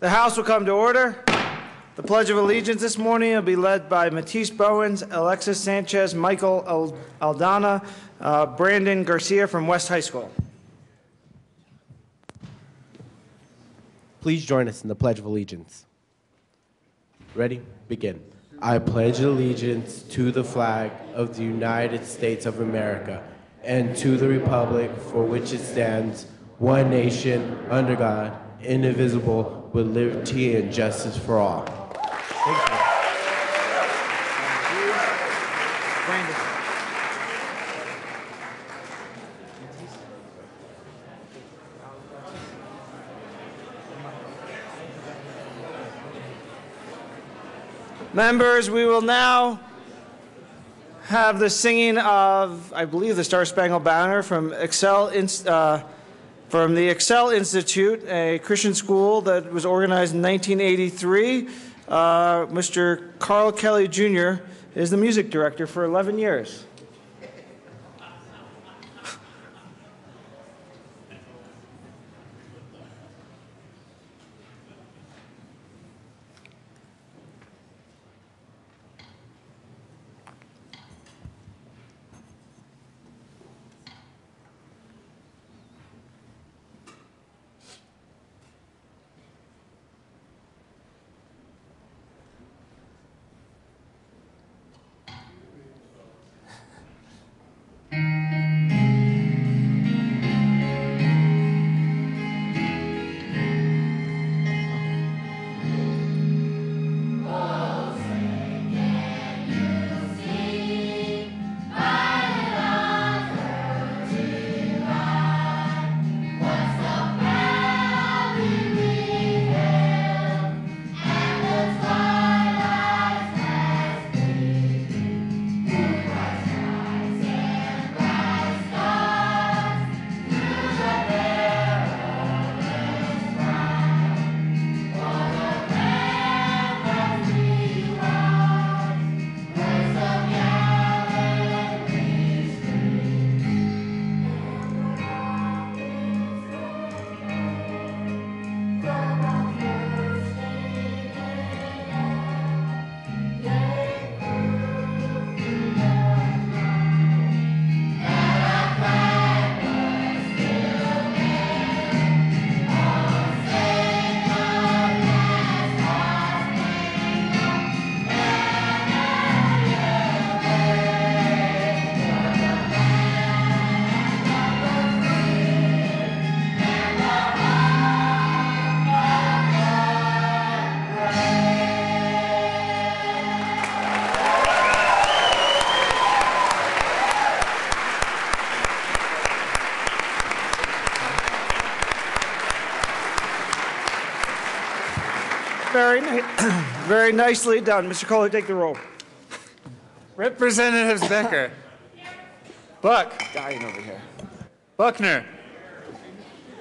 The House will come to order. The Pledge of Allegiance this morning will be led by Matisse Bowens, Alexis Sanchez, Michael Aldana, Brandon Garcia from West High School. Please join us in the Pledge of Allegiance. Ready? Begin. I pledge allegiance to the flag of the United States of America and to the republic for which it stands, one nation, under God, indivisible, with liberty and justice for all. Thank you. Brandon. Members, we will now have the singing of, I believe, the Star Spangled Banner from the Excel Institute, a Christian school that was organized in 1983. Mr. Carl Kelly Jr. is the music director for 11 years. Very nicely done. Mr. Kohler, take the roll. Representatives Becker. Buck. Dying over here. Buckner.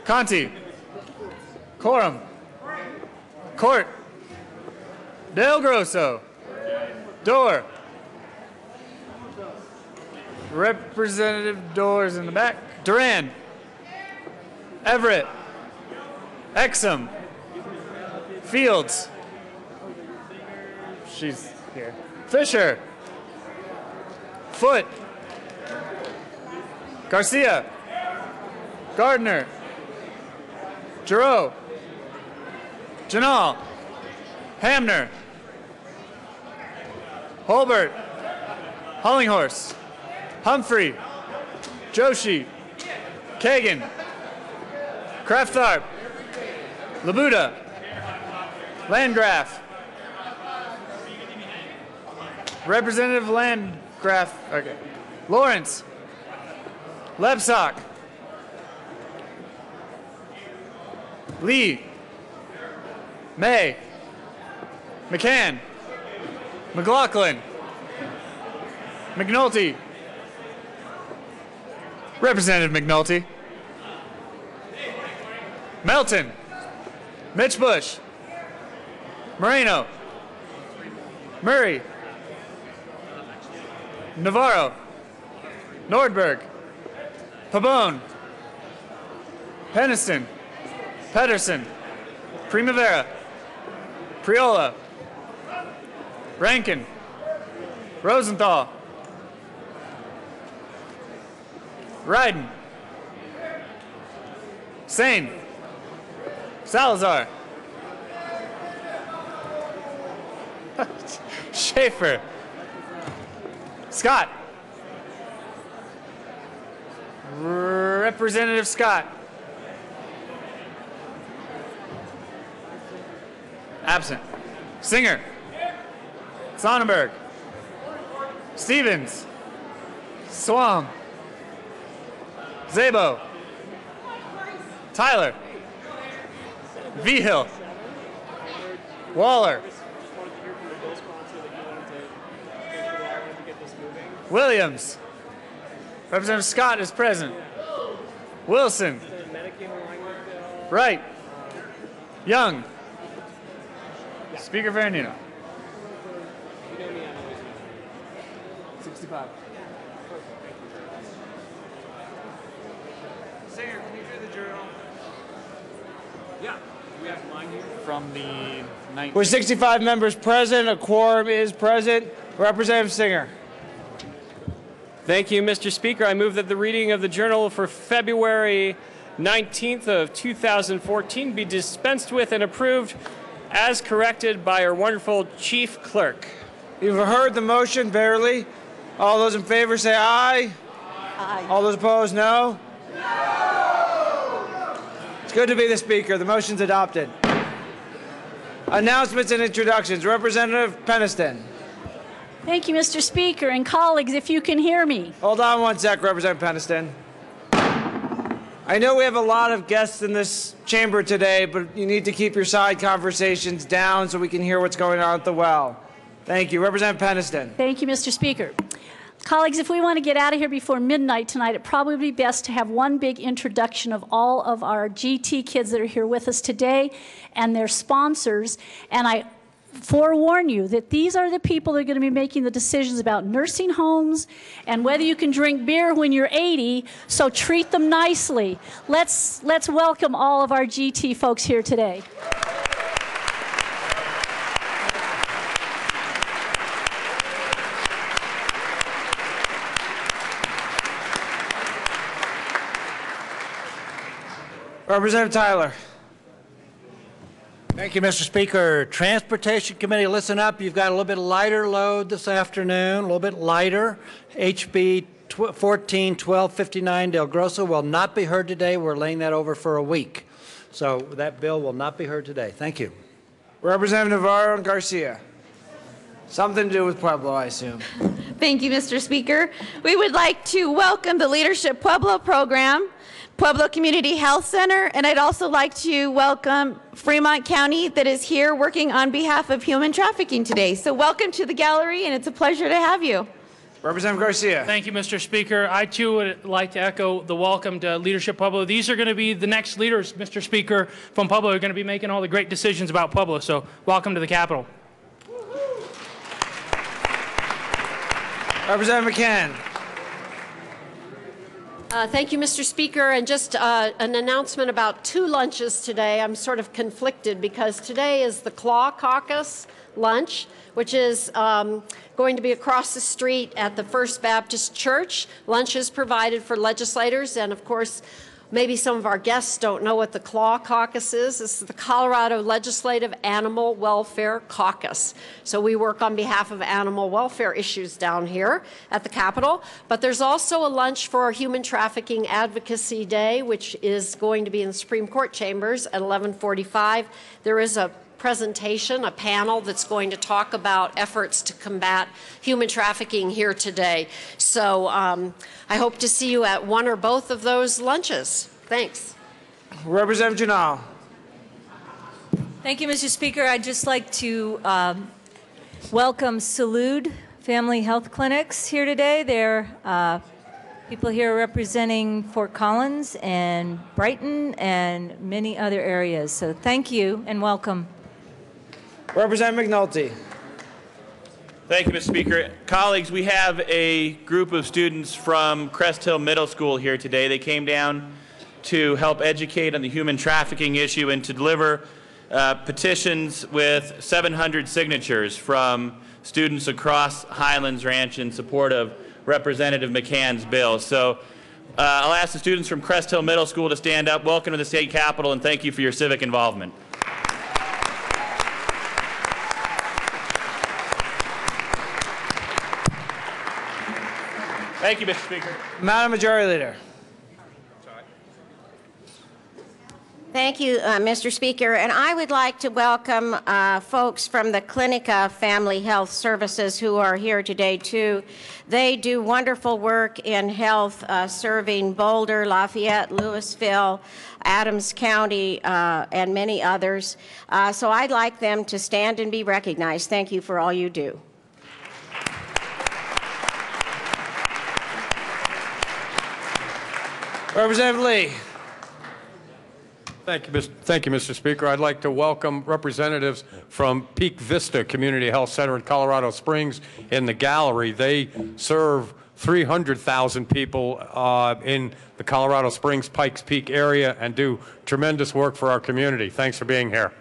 Conti. Coram. Court. Del Grosso. Dorr. Representative Dorr's in the back. Duran. Everett. Exum. Fields. She's here. Fisher. Foote. Garcia. Gardner. Giroux. Janal. Hamner. Holbert. Hollinghorse. Humphrey. Joshi. Kagan. Kraftarp. Labuda. Landgraf. Representative Landgraf. Okay. Lawrence. Lebsock. Lee. May. McCann. McLaughlin. McNulty. Representative McNulty. Melton. Mitch Bush. Moreno. Murray. Navarro. Nordberg. Pabon. Peniston. Pedersen. Primavera. Priola, Rankin, Rosenthal, Ryden, Sane, Salazar, Schaefer, Scott, Representative Scott, absent, Singer, Sonnenberg, Stevens, Swam, Zabo, Tyler, Vigil, Waller, Williams. Representative Scott is present. Wilson. Wright. Young. Speaker Veronino. 65. Singer, can you do the journal? Yeah. Do we have mine here? From the 19th. With 65 members present, a quorum is present. Representative Singer. Thank you, Mr. Speaker. I move that the reading of the journal for February 19th of 2014 be dispensed with and approved as corrected by our wonderful chief clerk. You've heard the motion, Verily. All those in favor say aye. Aye. All those opposed, no? No! It's good to be the Speaker. The motion's adopted. Announcements and introductions. Representative Peniston. Thank you, Mr. Speaker, and colleagues, if you can hear me. Hold on one sec, Representative Peniston. I know we have a lot of guests in this chamber today, but you need to keep your side conversations down so we can hear what's going on at the well. Thank you. Representative Peniston. Thank you, Mr. Speaker. Colleagues, if we want to get out of here before midnight tonight, it'd probably be best to have one big introduction of all of our GT kids that are here with us today and their sponsors. And I forewarn you that these are the people that are going to be making the decisions about nursing homes and whether you can drink beer when you're 80, so treat them nicely. Let's welcome all of our GT folks here today. Representative Tyler. Thank you, Mr. Speaker. Transportation Committee, listen up. You've got a little bit lighter load this afternoon, a little bit lighter. HB 14-1259 Del Grosso will not be heard today. We're laying that over for a week. So that bill will not be heard today. Thank you. Representative Navarro and Garcia. Something to do with Pueblo, I assume. Thank you, Mr. Speaker. We would like to welcome the Leadership Pueblo program, Pueblo Community Health Center, and I'd also like to welcome Fremont County that is here working on behalf of human trafficking today. So welcome to the gallery, and it's a pleasure to have you. Representative Garcia. Thank you, Mr. Speaker. I, too, would like to echo the welcome to Leadership Pueblo. These are going to be the next leaders, Mr. Speaker, from Pueblo. Are going to be making all the great decisions about Pueblo. So welcome to the Capitol. Representative McCann. Thank you, Mr. Speaker. And just an announcement about two lunches today. I'm sort of conflicted because today is the Claw Caucus lunch, which is going to be across the street at the First Baptist Church. Lunch is provided for legislators, and of course, maybe some of our guests don't know what the Claw Caucus is. This is the Colorado Legislative Animal Welfare Caucus. So we work on behalf of animal welfare issues down here at the Capitol. But there's also a lunch for Human Trafficking Advocacy Day, which is going to be in the Supreme Court chambers at 11:45. There is a presentation, a panel that's going to talk about efforts to combat human trafficking here today. So I hope to see you at one or both of those lunches. Thanks. Representative Janal. Thank you, Mr. Speaker. I'd just like to welcome Salud Family Health Clinics here today. They're people here representing Fort Collins and Brighton and many other areas. So thank you and welcome. Representative McNulty. Thank you, Mr. Speaker. Colleagues, we have a group of students from Crest Hill Middle School here today. They came down to help educate on the human trafficking issue and to deliver petitions with 700 signatures from students across Highlands Ranch in support of Representative McCann's bill. So I'll ask the students from Crest Hill Middle School to stand up. Welcome to the state capitol, and thank you for your civic involvement. Thank you, Mr. Speaker. Madam Majority Leader. Thank you, Mr. Speaker. And I would like to welcome folks from the Clinica Family Health Services who are here today, too. They do wonderful work in health, serving Boulder, Lafayette, Louisville, Adams County, and many others. So I'd like them to stand and be recognized. Thank you for all you do. Representative Lee. Thank you, Mr. Speaker. I'd like to welcome representatives from Peak Vista Community Health Center in Colorado Springs in the gallery. They serve 300,000 people in the Colorado Springs, Pikes Peak area and do tremendous work for our community. Thanks for being here.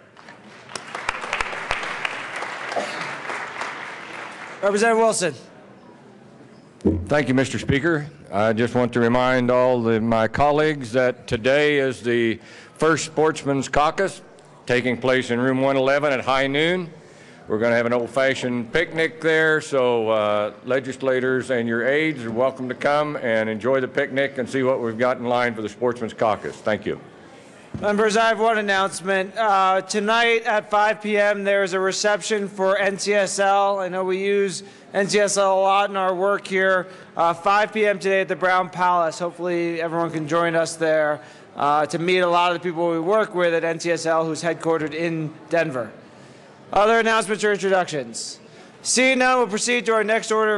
Representative Wilson. Thank you, Mr. Speaker. I just want to remind all my colleagues that today is the first Sportsman's Caucus taking place in room 111 at high noon. We're going to have an old-fashioned picnic there, so legislators and your aides are welcome to come and enjoy the picnic and see what we've got in line for the Sportsman's Caucus. Thank you. Members, I have one announcement. Tonight at 5 p.m. there is a reception for NCSL. I know we use NCSL a lot in our work here. 5 p.m. today at the Brown Palace. Hopefully everyone can join us there to meet a lot of the people we work with at NCSL, who's headquartered in Denver. Other announcements or introductions? Seeing none, we'll proceed to our next order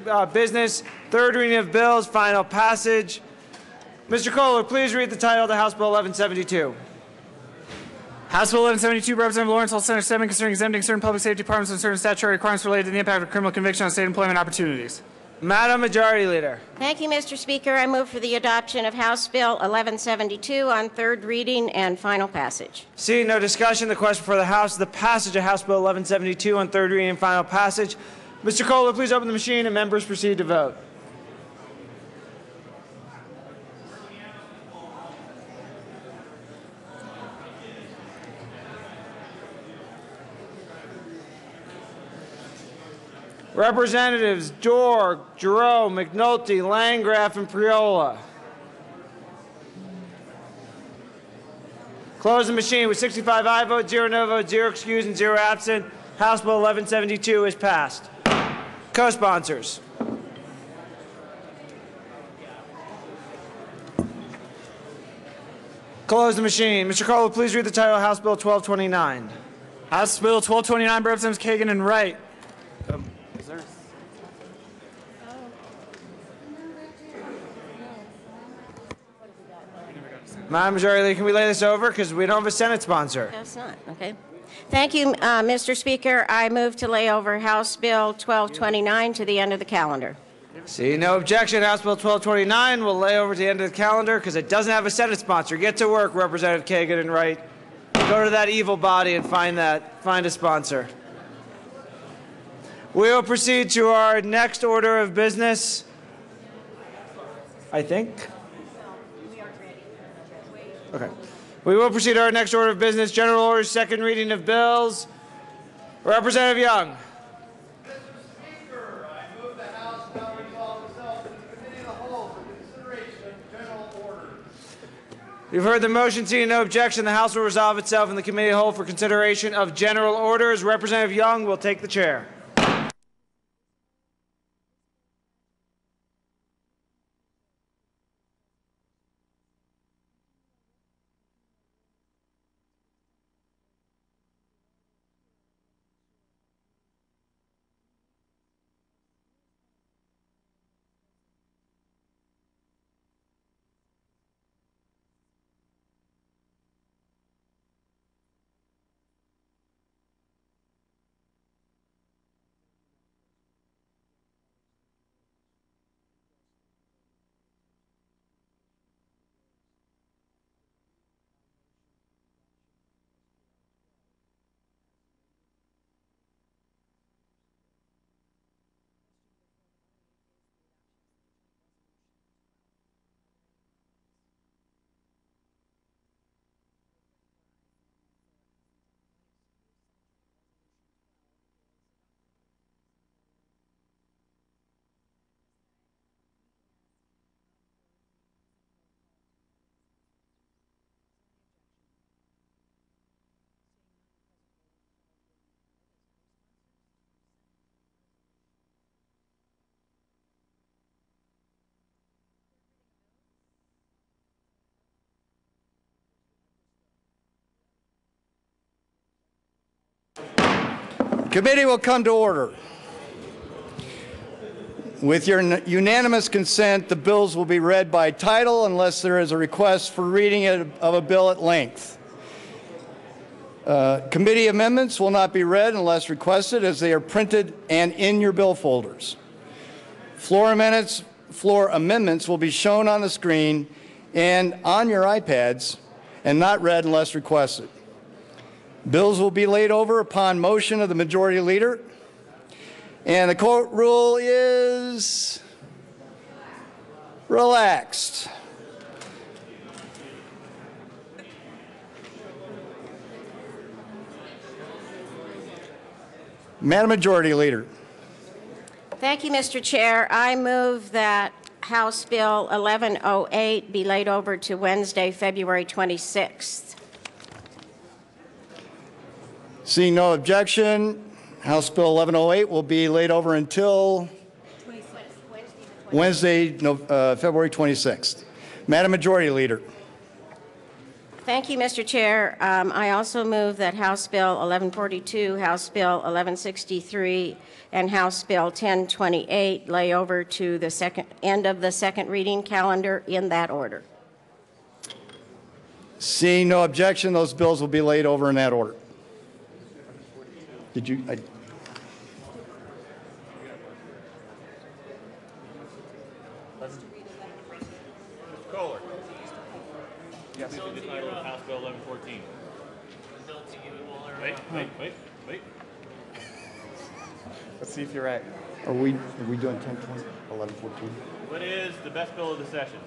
of business. Third reading of bills, final passage. Mr. Kohler, please read the title of the House Bill 1172. House Bill 1172, Representative Lawrence, All Senator Stedman, concerning exempting certain public safety departments and certain statutory requirements related to the impact of criminal conviction on state employment opportunities. Madam Majority Leader. Thank you, Mr. Speaker. I move for the adoption of House Bill 1172 on third reading and final passage. Seeing no discussion, the question for the House is the passage of House Bill 1172 on third reading and final passage. Mr. Kohler, please open the machine and members proceed to vote. Representatives Dorr, Jerome, McNulty, Landgraf, and Priola. Close the machine with 65 aye votes, 0 no votes, 0 excused, and 0 absent. House Bill 1172 is passed. Co-sponsors. Close the machine. Mr. Kohler, please read the title of House Bill 1229. House Bill 1229, Representatives Kagan and Wright. Madam Majority Leader, can we lay this over? Because we don't have a Senate sponsor. That's not. Okay. Thank you, Mr. Speaker. I move to lay over House Bill 1229 to the end of the calendar. See, no objection. House Bill 1229 will lay over to the end of the calendar because it doesn't have a Senate sponsor. Get to work, Representative Kagan and Wright. Go to that evil body and find a sponsor. We will proceed to our next order of business, I think. Okay. We will proceed to our next order of business, general orders, second reading of bills. Representative Young. Mr. Speaker, I move the House now resolve itself to the Committee of the Whole for consideration of general orders. You've heard the motion. Seeing no objection, the House will resolve itself in the Committee of the Whole for consideration of general orders. Representative Young will take the chair. Committee will come to order. With your unanimous consent, the bills will be read by title unless there is a request for reading of a bill at length. Committee amendments will not be read unless requested, as they are printed and in your bill folders. Floor amendments will be shown on the screen and on your iPads and not read unless requested. Bills will be laid over upon motion of the majority leader. And the court rule is relaxed. Madam Majority Leader. Thank you, Mr. Chair. I move that House Bill 1108 be laid over to Wednesday, February 26th. Seeing no objection, House Bill 1108 will be laid over until Wednesday, February 26th. Madam Majority Leader. Thank you, Mr. Chair. I also move that House Bill 1142, House Bill 1163, and House Bill 1028 lay over to the end of the second reading calendar in that order. Seeing no objection, those bills will be laid over in that order. Did you? Kohler. Yes. The title of House Bill 1114. Wait. Let's see if you're right. Are we doing 1020, 1114? What is the best bill of the session?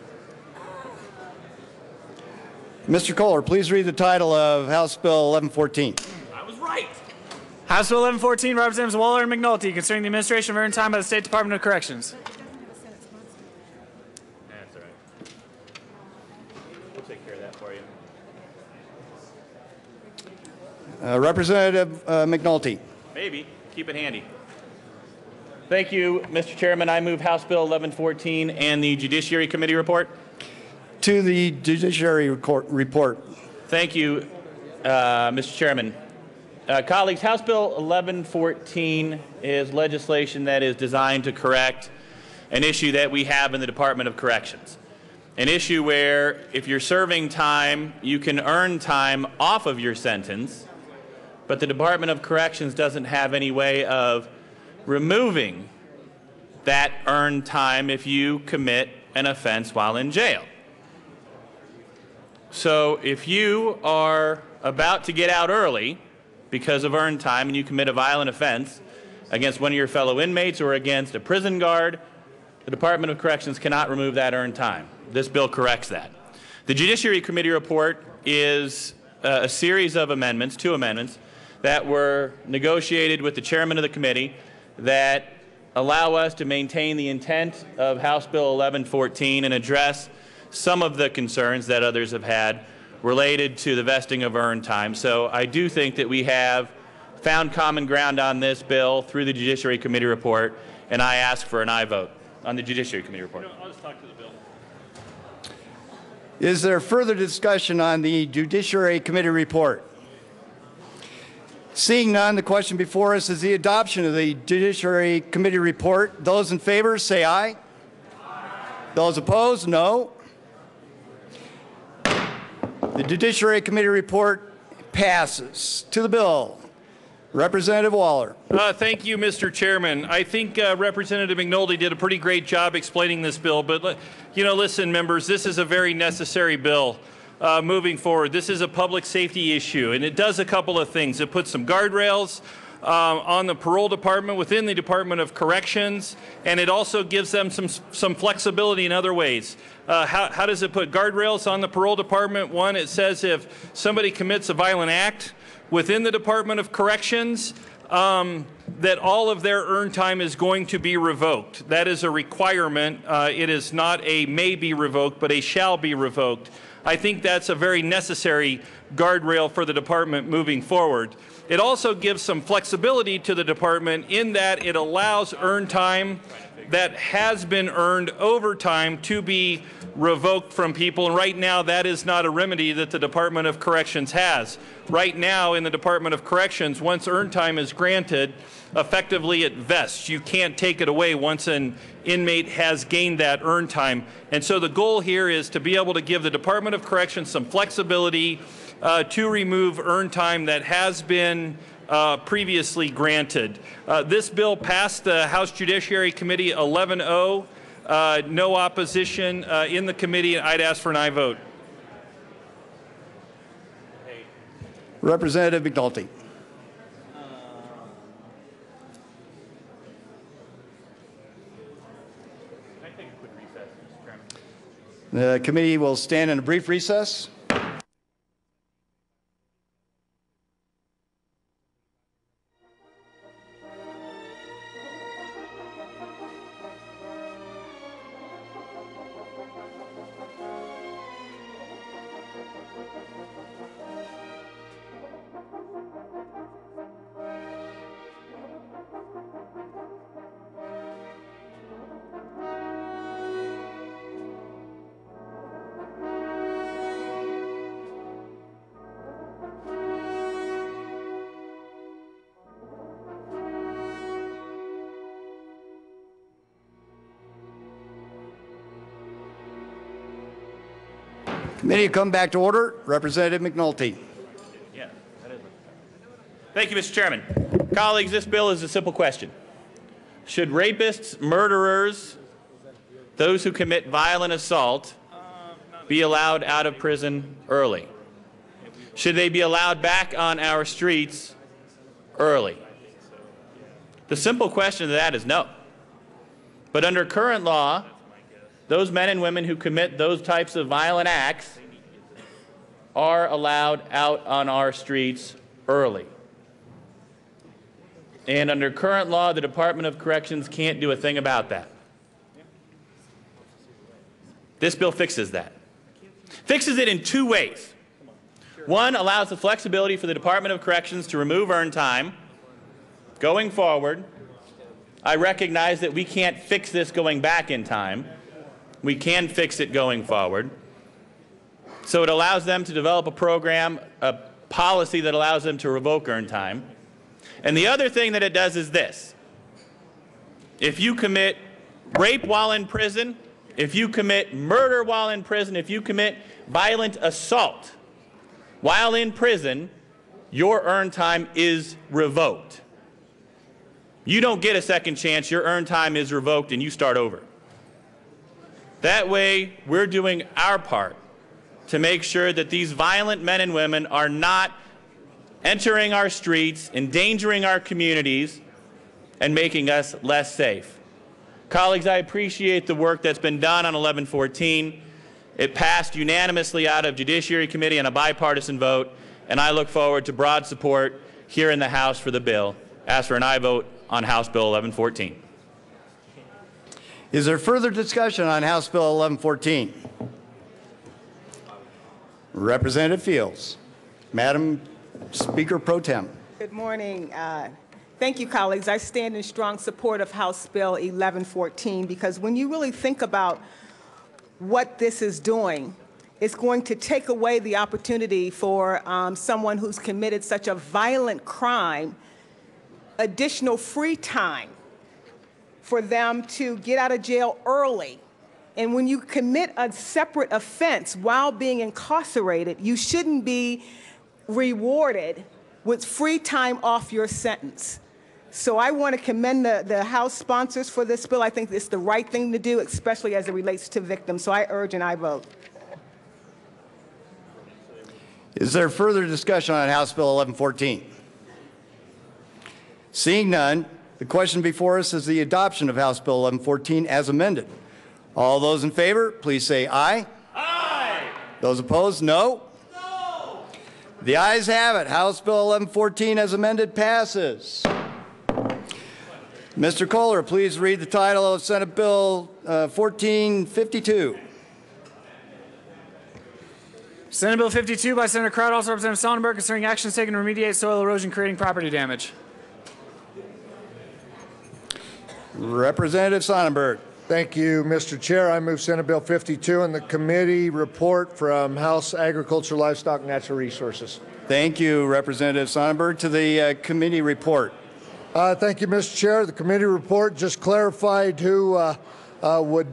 Mr. Kohler, please read the title of House Bill 1114. I was right. House Bill 1114, Representatives Waller and McNulty, concerning the administration of earned time by the State Department of Corrections. That's all right. We'll take care of that for you. Representative McNulty. Maybe. Keep it handy. Thank you, Mr. Chairman. I move House Bill 1114 and the Judiciary Committee report. To the Judiciary report. Thank you, Mr. Chairman. Colleagues, House Bill 1114 is legislation that is designed to correct an issue that we have in the Department of Corrections. An issue where if you're serving time, you can earn time off of your sentence, but the Department of Corrections doesn't have any way of removing that earned time if you commit an offense while in jail. So if you are about to get out early because of earned time and you commit a violent offense against one of your fellow inmates or against a prison guard, the Department of Corrections cannot remove that earned time. This bill corrects that. The Judiciary Committee report is a series of amendments, 2 amendments, that were negotiated with the chairman of the committee that allow us to maintain the intent of House Bill 1114 and address some of the concerns that others have had related to the vesting of earned time. So I do think that we have found common ground on this bill through the Judiciary Committee report, and I ask for an aye vote on the Judiciary Committee report. I'll just talk to the bill. Is there further discussion on the Judiciary Committee report? Seeing none, the question before us is the adoption of the Judiciary Committee report. Those in favor, say aye. Aye. Those opposed, no. The Judiciary Committee report passes. To the bill, Representative Waller. Thank you, Mr. Chairman. I think Representative McNulty did a pretty great job explaining this bill, but listen, members, this is a very necessary bill. Moving forward, this is a public safety issue, and it does a couple of things. It puts some guardrails on the parole department within the Department of Corrections, and it also gives them some flexibility in other ways. How does it put guardrails on the parole department? One, it says if somebody commits a violent act within the Department of Corrections, that all of their earned time is going to be revoked. That is a requirement. It is not a may be revoked, but a shall be revoked. I think that's a very necessary guardrail for the department moving forward. It also gives some flexibility to the department in that it allows earned time that has been earned over time to be revoked from people. And right now, that is not a remedy that the Department of Corrections has. Right now, in the Department of Corrections, once earned time is granted, effectively it vests. You can't take it away once an inmate has gained that earned time. And so the goal here is to be able to give the Department of Corrections some flexibility to remove earned time that has been previously granted. This bill passed the House Judiciary Committee 11-0. No opposition in the committee. I'd ask for an aye vote. Representative McNulty. The committee will stand in a brief recess. Committee come back to order. Representative McNulty. Yeah, that is. Thank you, Mr. Chairman. Colleagues, this bill is a simple question. Should rapists, murderers, those who commit violent assault, be allowed out of prison early? Should they be allowed back on our streets early? The simple question to that is no. But under current law, those men and women who commit those types of violent acts are allowed out on our streets early. And under current law, the Department of Corrections can't do a thing about that. This bill fixes that. Fixes it in two ways. One, allows the flexibility for the Department of Corrections to remove earned time. Going forward, I recognize that we can't fix this going back in time. We can fix it going forward. So it allows them to develop a program, a policy that allows them to revoke earned time. And the other thing that it does is this. If you commit rape while in prison, if you commit murder while in prison, if you commit violent assault while in prison, your earned time is revoked. You don't get a second chance. Your earned time is revoked and you start over. That way, we're doing our part to make sure that these violent men and women are not entering our streets, endangering our communities, and making us less safe. Colleagues, I appreciate the work that's been done on 1114. It passed unanimously out of Judiciary Committee on a bipartisan vote, and I look forward to broad support here in the House for the bill. Ask for an aye vote on House Bill 1114. Is there further discussion on House Bill 1114? Representative Fields. Madam Speaker Pro Tem. Good morning. Thank you, colleagues. I stand in strong support of House Bill 1114 because when you really think about what this is doing, it's going to take away the opportunity for someone who's committed such a violent crime, additional free time for them to get out of jail early. And when you commit a separate offense while being incarcerated, you shouldn't be rewarded with free time off your sentence. So I want to commend the House sponsors for this bill. I think it's the right thing to do, especially as it relates to victims. So I urge an aye vote. Is there further discussion on House Bill 1114? Seeing none, the question before us is the adoption of House Bill 1114 as amended. All those in favor, please say aye. Aye. Those opposed, no. No. The ayes have it. House Bill 1114 as amended passes. Mr. Kohler, please read the title of Senate Bill 1452. Senate Bill 52 by Senator Crowd, also Representative Sonnenberg, concerning actions taken to remediate soil erosion creating property damage. Representative Sonnenberg. Thank you, Mr. Chair. I move Senate Bill 52 and the committee report from House Agriculture, Livestock, and Natural Resources. Thank you, Representative Sonnenberg. To the committee report. Thank you, Mr. Chair. The committee report just clarified who would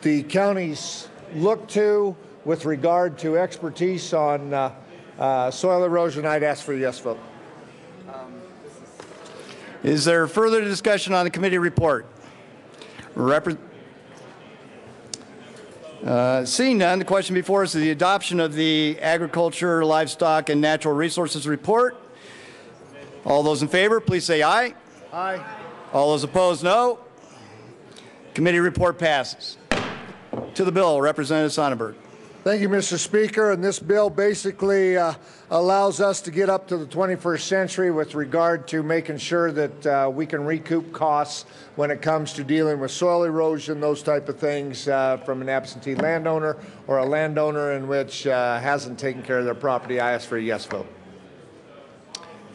the counties look to with regard to expertise on soil erosion. I'd ask for a yes vote. Is there further discussion on the committee report? Seeing none, the question before us is the adoption of the Agriculture, Livestock, and Natural Resources report. All those in favor, please say aye. Aye. All those opposed, no. Committee report passes. To the bill, Representative Sonnenberg. Thank you, Mr. Speaker. And this bill basically allows us to get up to the 21st century with regard to making sure that we can recoup costs when it comes to dealing with soil erosion, those type of things from an absentee landowner or a landowner in which hasn't taken care of their property. I ask for a yes vote.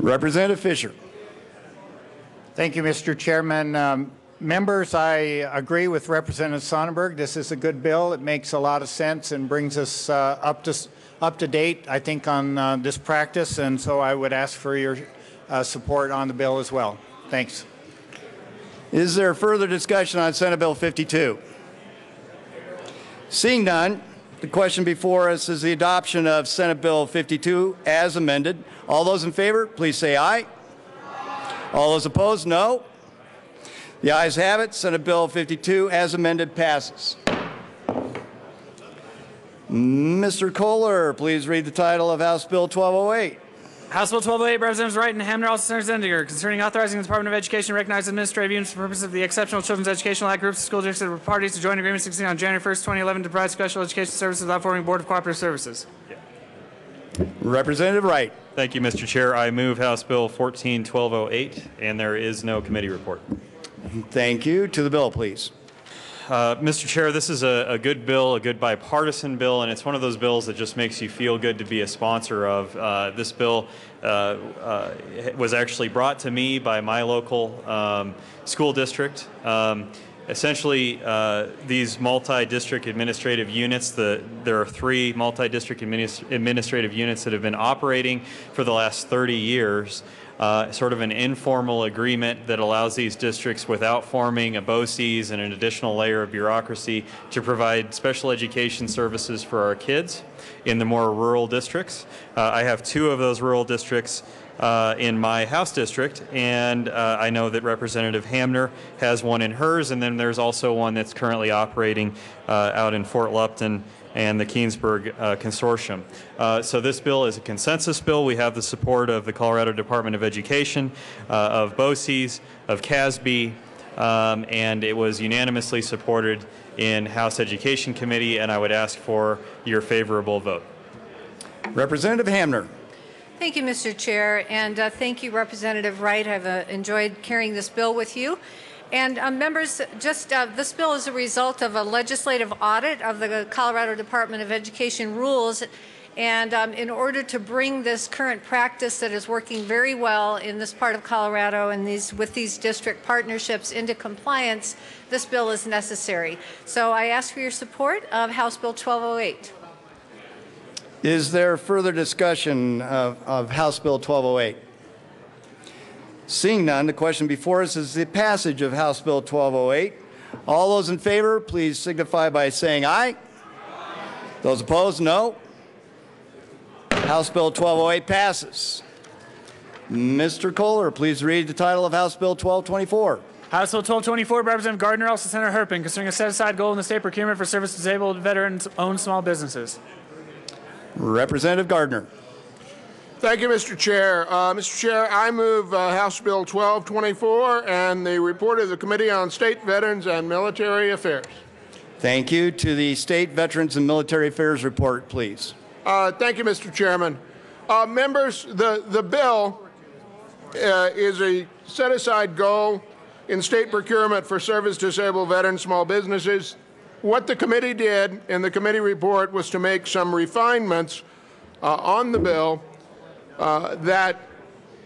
Representative Fisher. Thank you, Mr. Chairman. Members, I agree with Representative Sonnenberg. This is a good bill. It makes a lot of sense and brings us up to date, I think, on this practice. And so I would ask for your support on the bill as well. Thanks. Is there further discussion on Senate Bill 52? Seeing none, the question before us is the adoption of Senate Bill 52 as amended. All those in favor, please say aye. All those opposed, no. The ayes have it. Senate Bill 52 as amended passes. Mr. Kohler, please read the title of House Bill 1208. House Bill 1208, Representatives Wright and Hamner, also Senator Zendinger, concerning authorizing the Department of Education to recognize administrative units for the purpose of the Exceptional Children's Educational Act groups of school districts that were parties to joint agreement 16 on January 1st, 2011 to provide special education services without forming a Board of Cooperative Services. Representative Wright. Thank you, Mr. Chair. I move House Bill 14-1208, and there is no committee report. Thank you. To the bill, please. Mr. Chair, this is a good bill, a good bipartisan bill, and it's one of those bills that just makes you feel good to be a sponsor of. This bill was actually brought to me by my local school district. Essentially, these multi-district administrative units, there are 3 multi-district administrative units that have been operating for the last 30 years. Sort of an informal agreement that allows these districts, without forming a BOCES and an additional layer of bureaucracy, to provide special education services for our kids in the more rural districts. I have 2 of those rural districts in my House district, and I know that Representative Hamner has one in hers, and then there's also one that's currently operating out in Fort Lupton and the Keensburg Consortium. So this bill is a consensus bill. We have the support of the Colorado Department of Education, of BOCES, of CASB, and it was unanimously supported in House Education Committee, and I would ask for your favorable vote. Representative Hamner. Thank you, Mr. Chair, and thank you, Representative Wright. I've enjoyed carrying this bill with you. And members, just this bill is a result of a legislative audit of the Colorado Department of Education rules. And in order to bring this current practice that is working very well in this part of Colorado and with these district partnerships into compliance, this bill is necessary. So I ask for your support of House Bill 1208. Is there further discussion of House Bill 1208? Seeing none, the question before us is the passage of House Bill 1208. All those in favor, please signify by saying aye. Those opposed, no. House Bill 1208 passes. Mr. Kohler, please read the title of House Bill 1224. House Bill 1224, Representative Gardner, also Senator Herpin, concerning a set-aside goal in the state procurement for service-disabled veterans-owned small businesses. Representative Gardner. Thank you, Mr. Chair. Mr. Chair, I move House Bill 1224 and the report of the Committee on State Veterans and Military Affairs. Thank you. To the State Veterans and Military Affairs report, please. Thank you, Mr. Chairman. Members, the bill is a set-aside goal in state procurement for service-disabled veteran small businesses. What the committee did in the committee report was to make some refinements on the bill that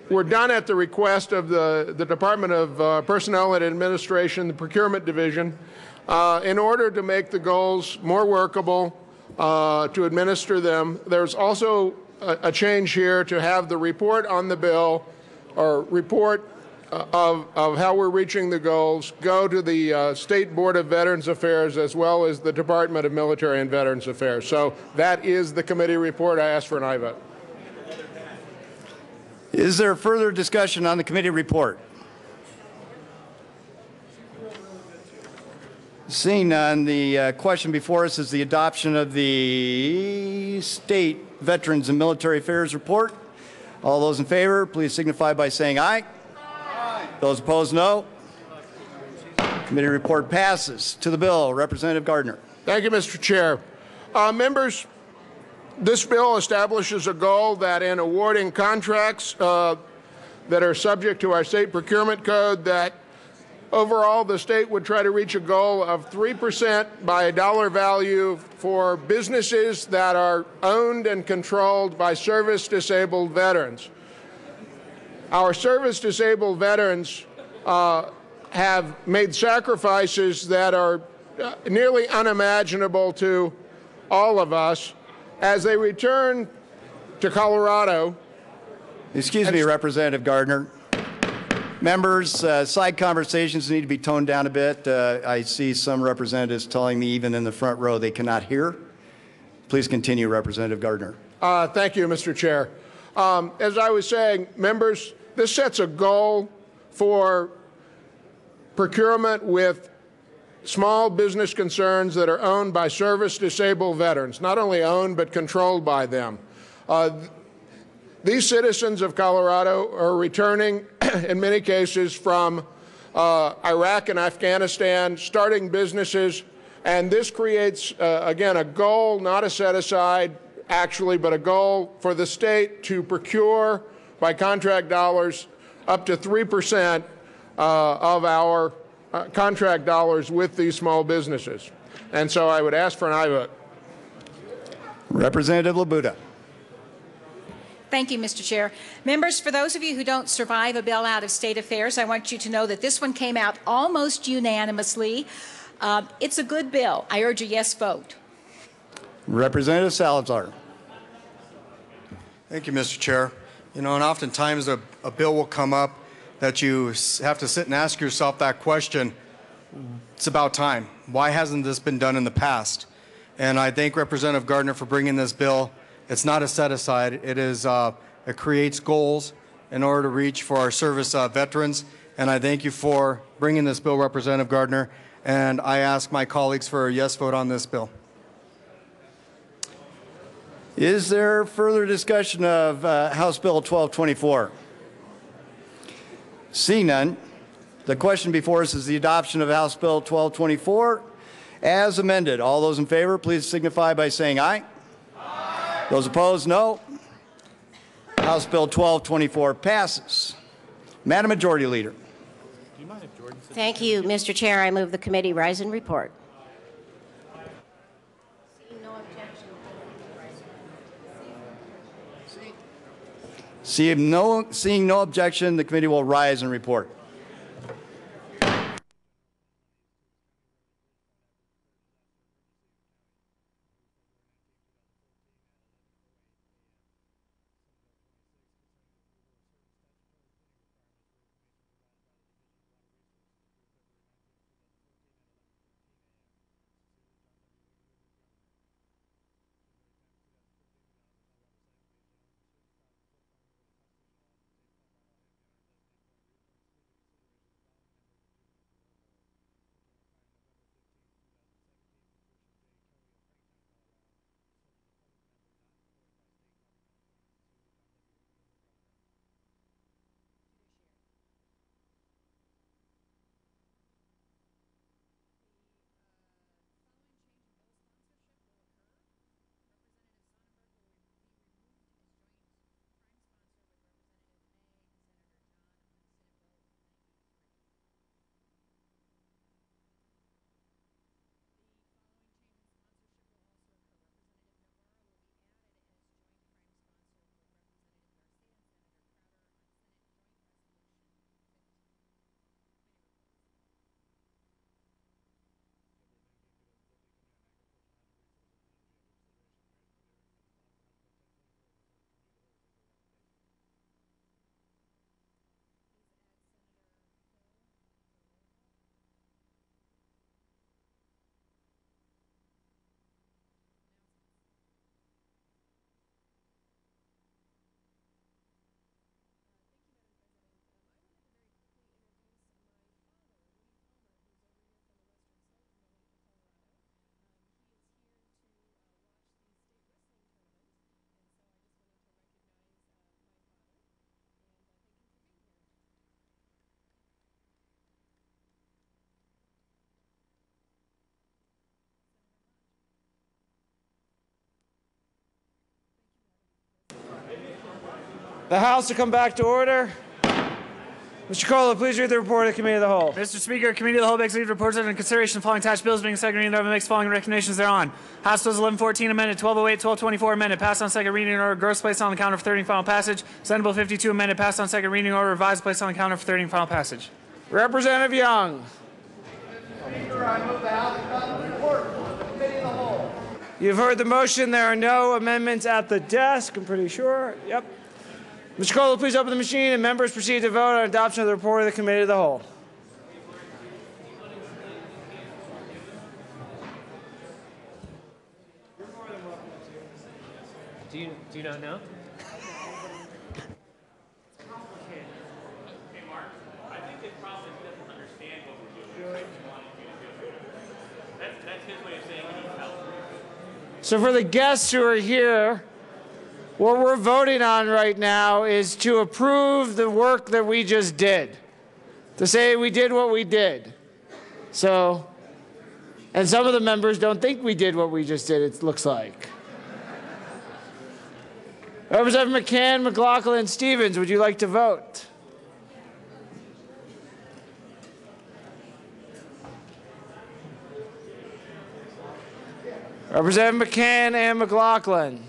were done at the request of the Department of Personnel and Administration, the Procurement Division, in order to make the goals more workable, to administer them. There's also a change here to have the report on the bill, or report of how we're reaching the goals, go to the State Board of Veterans Affairs as well as the Department of Military and Veterans Affairs. So that is the committee report. I ask for an aye vote. Is there further discussion on the committee report? Seeing none, the question before us is the adoption of the State Veterans and Military Affairs Report. All those in favor, please signify by saying aye. Aye. Those opposed, no. Committee report passes. To the bill, Representative Gardner. Thank you, Mr. Chair. Members, this bill establishes a goal that in awarding contracts that are subject to our state procurement code, that overall the state would try to reach a goal of 3% by a dollar value for businesses that are owned and controlled by service-disabled veterans. Our service-disabled veterans have made sacrifices that are nearly unimaginable to all of us as they return to Colorado. Excuse me, Representative Gardner. Members, side conversations need to be toned down a bit. I see some representatives telling me even in the front row they cannot hear. Please continue, Representative Gardner. Thank you, Mr. Chair. As I was saying, members, this sets a goal for procurement with small business concerns that are owned by service-disabled veterans, not only owned but controlled by them. These citizens of Colorado are returning, in many cases, from Iraq and Afghanistan, starting businesses, and this creates, again, a goal, not a set-aside, actually, but a goal for the state to procure, by contract dollars, up to 3% of our contract dollars with these small businesses. And so I would ask for an aye vote. Representative Labuda. Thank you, Mr. Chair. Members, for those of you who don't survive a bill out of state affairs, I want you to know that this one came out almost unanimously. It's a good bill. I urge a yes vote. Representative Salazar. Thank you, Mr. Chair. You know, and oftentimes a bill will come up that you have to sit and ask yourself that question. It's about time. Why hasn't this been done in the past? And I thank Representative Gardner for bringing this bill. It's not a set-aside. It creates goals in order to reach for our service veterans. And I thank you for bringing this bill, Representative Gardner. And I ask my colleagues for a yes vote on this bill. Is there further discussion of House Bill 1224? Seeing none, the question before us is the adoption of House Bill 1224 as amended. All those in favor, please signify by saying aye. Aye. Those opposed, no. House Bill 1224 passes. Madam Majority Leader. Thank you, Mr. Chair. I move the committee rise and report. Seeing no objection, the committee will rise and report. The House will come back to order. Mr. Kohler, please read the report of the Committee of the Whole. Mr. Speaker, Committee of the Whole begs leave to report under consideration the following attached bills being second reading and makes following recommendations thereon. House Bills 1114 amended, 1208, 1224 amended, passed on second reading in order, gross placed on the counter for third and final passage. Senate Bill 52 amended, passed on second reading in order, revised, placed on the counter for third and final passage. Representative Young. Speaker, I move the House adopt the report of the Committee of the Whole. You've heard the motion. There are no amendments at the desk, I'm pretty sure. Yep. Mr. Kohler, please open the machine and members proceed to vote on adoption of the report of the Committee of the Whole. Do you not know? So for the guests who are here, what we're voting on right now is to approve the work that we just did, to say we did what we did. So, and some of the members don't think we did what we just did, it looks like. Representative McCann, McLaughlin, Stevens, would you like to vote? Representative McCann and McLaughlin.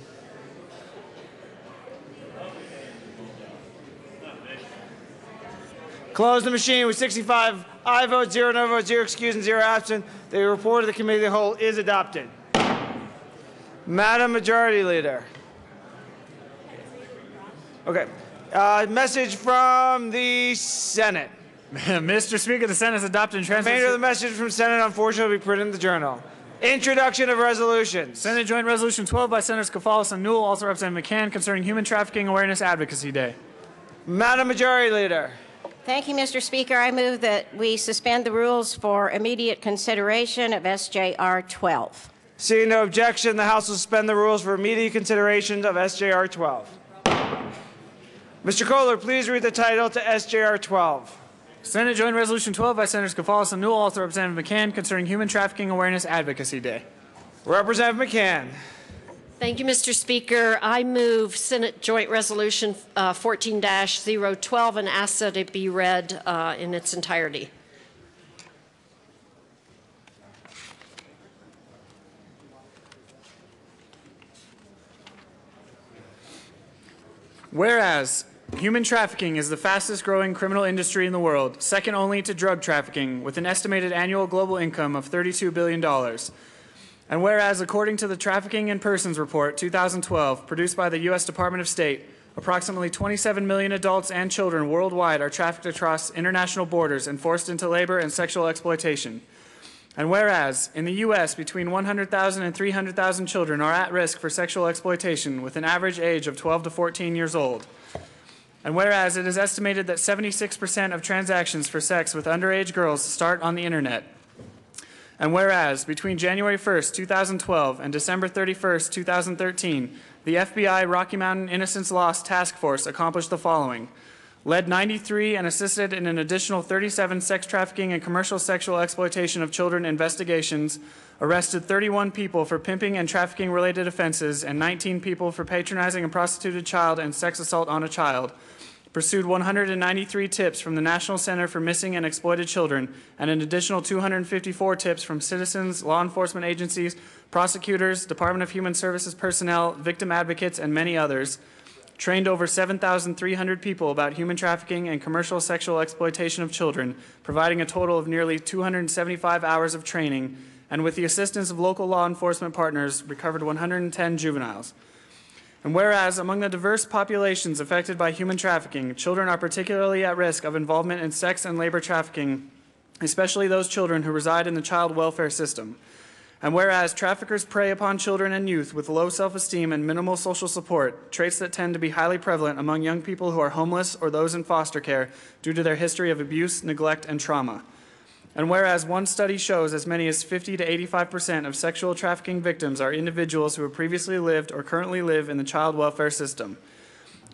Close the machine with 65 aye votes, 0 no votes, 0 excused, and 0 absent. The report of the Committee of the Whole is adopted. Madam Majority Leader. Okay. Message from the Senate. Mr. Speaker, the Senate has adopted and transmitted. Remainder of the message from Senate, unfortunately, will be printed in the Journal. Introduction of resolutions. Senate Joint Resolution 12 by Senators Gonzalez and Newell, also Representative McCann, concerning Human Trafficking Awareness Advocacy Day. Madam Majority Leader. Thank you, Mr. Speaker. I move that we suspend the rules for immediate consideration of SJR 12. Seeing no objection, the House will suspend the rules for immediate consideration of SJR 12. Mr. Kohler, please read the title to SJR 12. Senate Joint Resolution 12 by Senators Gonzalez and Newell, also Representative McCann, concerning Human Trafficking Awareness Advocacy Day. Representative McCann. Thank you, Mr. Speaker. I move Senate Joint Resolution 14-012 and ask that it be read in its entirety. Whereas human trafficking is the fastest growing criminal industry in the world, second only to drug trafficking, with an estimated annual global income of $32 billion. And whereas, according to the Trafficking in Persons Report 2012, produced by the U.S. Department of State, approximately 27 million adults and children worldwide are trafficked across international borders and forced into labor and sexual exploitation. And whereas, in the U.S., between 100,000 and 300,000 children are at risk for sexual exploitation with an average age of 12 to 14 years old. And whereas it is estimated that 76% of transactions for sex with underage girls start on the internet. And whereas, between January 1st, 2012 and December 31st, 2013, the FBI Rocky Mountain Innocence Lost Task Force accomplished the following: led 93 and assisted in an additional 37 sex trafficking and commercial sexual exploitation of children investigations, arrested 31 people for pimping and trafficking related offenses, and 19 people for patronizing a prostituted child and sex assault on a child, pursued 193 tips from the National Center for Missing and Exploited Children, and an additional 254 tips from citizens, law enforcement agencies, prosecutors, Department of Human Services personnel, victim advocates, and many others, trained over 7,300 people about human trafficking and commercial sexual exploitation of children, providing a total of nearly 275 hours of training, and with the assistance of local law enforcement partners, recovered 110 juveniles. And whereas, among the diverse populations affected by human trafficking, children are particularly at risk of involvement in sex and labor trafficking, especially those children who reside in the child welfare system. And whereas traffickers prey upon children and youth with low self-esteem and minimal social support, traits that tend to be highly prevalent among young people who are homeless or those in foster care due to their history of abuse, neglect, and trauma. And whereas one study shows as many as 50 to 85% of sexual trafficking victims are individuals who have previously lived or currently live in the child welfare system.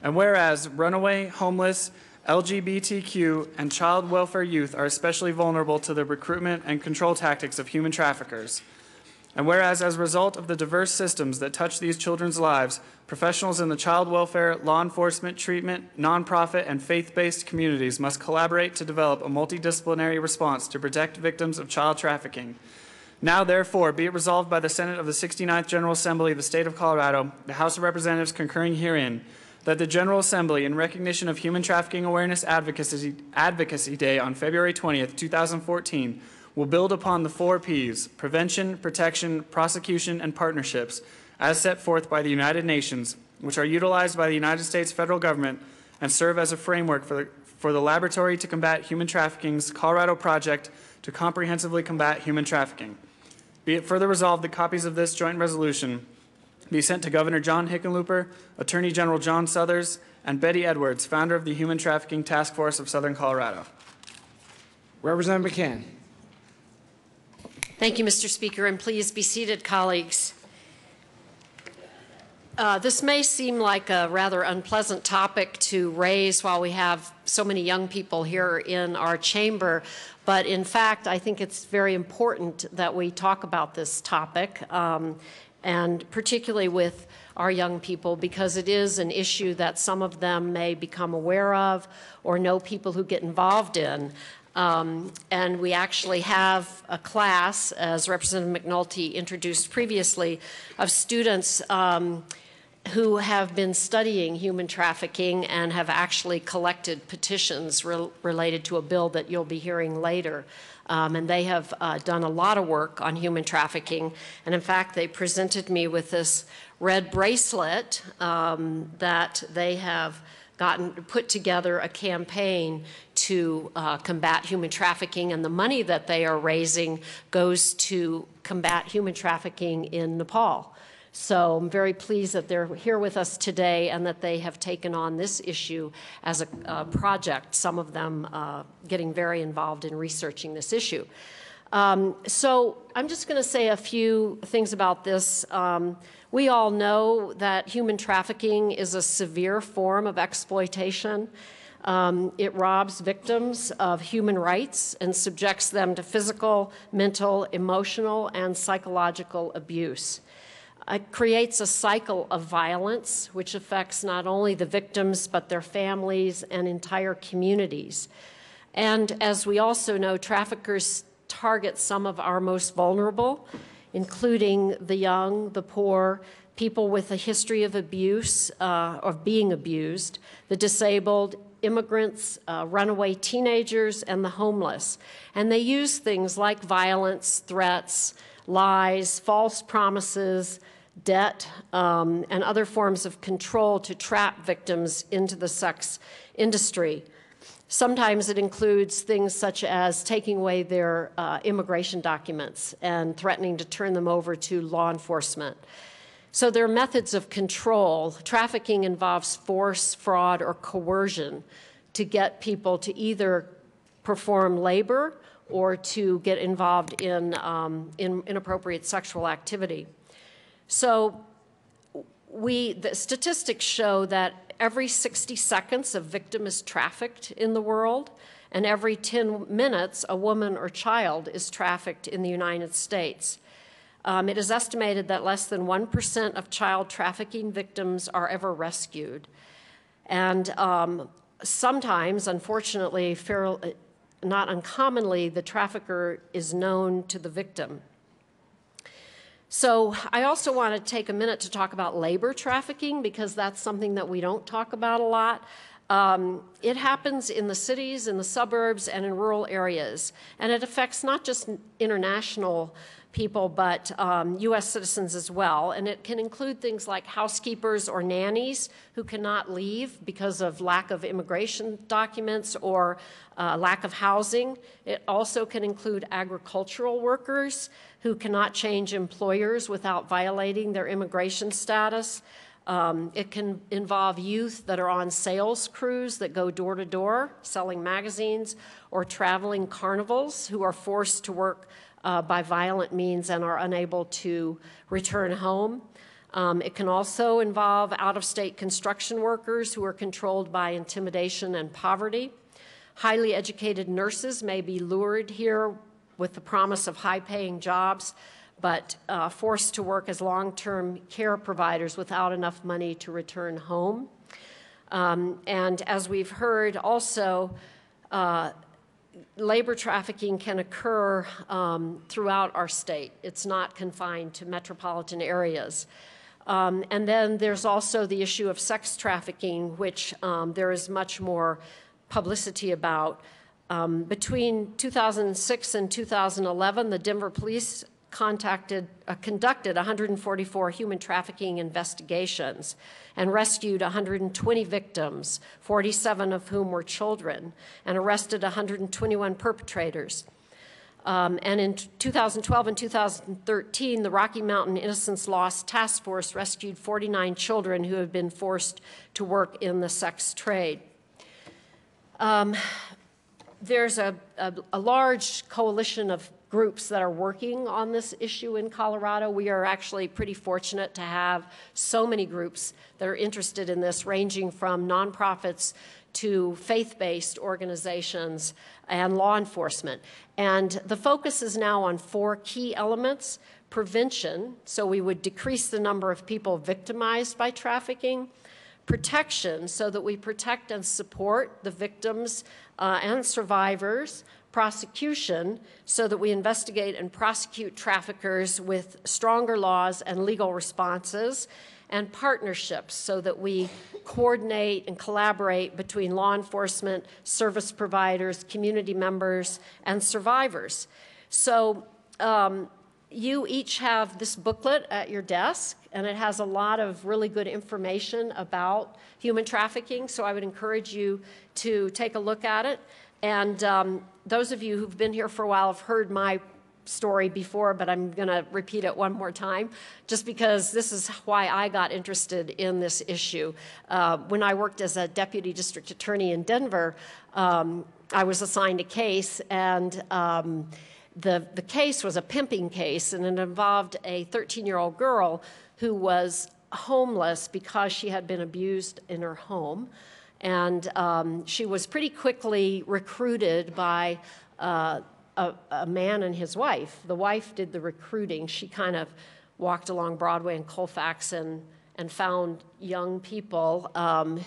And whereas runaway, homeless, LGBTQ, and child welfare youth are especially vulnerable to the recruitment and control tactics of human traffickers. And whereas as a result of the diverse systems that touch these children's lives, professionals in the child welfare, law enforcement, treatment, nonprofit, and faith-based communities must collaborate to develop a multidisciplinary response to protect victims of child trafficking. Now, therefore, be it resolved by the Senate of the 69th General Assembly of the State of Colorado, the House of Representatives concurring herein, that the General Assembly, in recognition of Human Trafficking Awareness Advocacy Day on February 20th, 2014, will build upon the 4 Ps, prevention, protection, prosecution, and partnerships, as set forth by the United Nations, which are utilized by the United States federal government and serve as a framework for the Laboratory to Combat Human Trafficking's Colorado Project to comprehensively combat human trafficking. Be it further resolved that copies of this joint resolution be sent to Governor John Hickenlooper, Attorney General John Suthers, and Betty Edwards, founder of the Human Trafficking Task Force of Southern Colorado. Representative McCann. Thank you, Mr. Speaker, and please be seated, colleagues. This may seem like a rather unpleasant topic to raise while we have so many young people here in our chamber, but in fact, I think it's very important that we talk about this topic, and particularly with our young people, because it is an issue that some of them may become aware of or know people who get involved in. And we actually have a class, as Representative McNulty introduced previously, of students who have been studying human trafficking and have actually collected petitions related to a bill that you'll be hearing later. And they have done a lot of work on human trafficking. And in fact, they presented me with this red bracelet that they have put together a campaign to combat human trafficking, and the money that they are raising goes to combat human trafficking in Nepal. So I'm very pleased that they're here with us today and that they have taken on this issue as a project, some of them getting very involved in researching this issue. So I'm just going to say a few things about this. We all know that human trafficking is a severe form of exploitation. It robs victims of human rights and subjects them to physical, mental, emotional, and psychological abuse. It creates a cycle of violence which affects not only the victims but their families and entire communities. And as we also know, traffickers target some of our most vulnerable, including the young, the poor, people with a history of abuse, of being abused, the disabled, immigrants, runaway teenagers, and the homeless. And they use things like violence, threats, lies, false promises, debt, and other forms of control to trap victims into the sex industry. Sometimes it includes things such as taking away their immigration documents and threatening to turn them over to law enforcement. So there are methods of control. Trafficking involves force, fraud, or coercion to get people to either perform labor or to get involved in inappropriate sexual activity. So the statistics show that every 60 seconds a victim is trafficked in the world, and every 10 minutes a woman or child is trafficked in the United States. It is estimated that less than 1% of child trafficking victims are ever rescued. And sometimes, unfortunately, not uncommonly, the trafficker is known to the victim. So I also want to take a minute to talk about labor trafficking, because that's something that we don't talk about a lot. It happens in the cities, in the suburbs, and in rural areas. And it affects not just international people, but U.S. citizens as well. And it can include things like housekeepers or nannies who cannot leave because of lack of immigration documents or lack of housing. It also can include agricultural workers who cannot change employers without violating their immigration status. It can involve youth that are on sales crews that go door to door selling magazines, or traveling carnivals who are forced to work by violent means and are unable to return home. It can also involve out-of-state construction workers who are controlled by intimidation and poverty. Highly educated nurses may be lured here with the promise of high-paying jobs but forced to work as long-term care providers without enough money to return home. And as we've heard also, labor trafficking can occur throughout our state. It's not confined to metropolitan areas. And then there's also the issue of sex trafficking, which there is much more publicity about. Between 2006 and 2011, the Denver Police conducted 144 human trafficking investigations and rescued 120 victims, 47 of whom were children, and arrested 121 perpetrators. And in 2012 and 2013, the Rocky Mountain Innocence Lost Task Force rescued 49 children who had been forced to work in the sex trade. There's a large coalition of groups that are working on this issue in Colorado. We are actually pretty fortunate to have so many groups that are interested in this, ranging from nonprofits to faith-based organizations and law enforcement. And the focus is now on 4 key elements: prevention, so we would decrease the number of people victimized by trafficking; protection, so that we protect and support the victims and survivors; prosecution, so that we investigate and prosecute traffickers with stronger laws and legal responses; and partnerships, so that we coordinate and collaborate between law enforcement, service providers, community members, and survivors. So you each have this booklet at your desk, and it has a lot of really good information about human trafficking, so I would encourage you to take a look at it. And those of you who've been here for a while have heard my story before, but I'm going to repeat it one more time, just because this is why I got interested in this issue. When I worked as a deputy district attorney in Denver, I was assigned a case, and the case was a pimping case, and it involved a 13-year-old girl who was homeless because she had been abused in her home. And she was pretty quickly recruited by a man and his wife. The wife did the recruiting. She kind of walked along Broadway and Colfax and found young people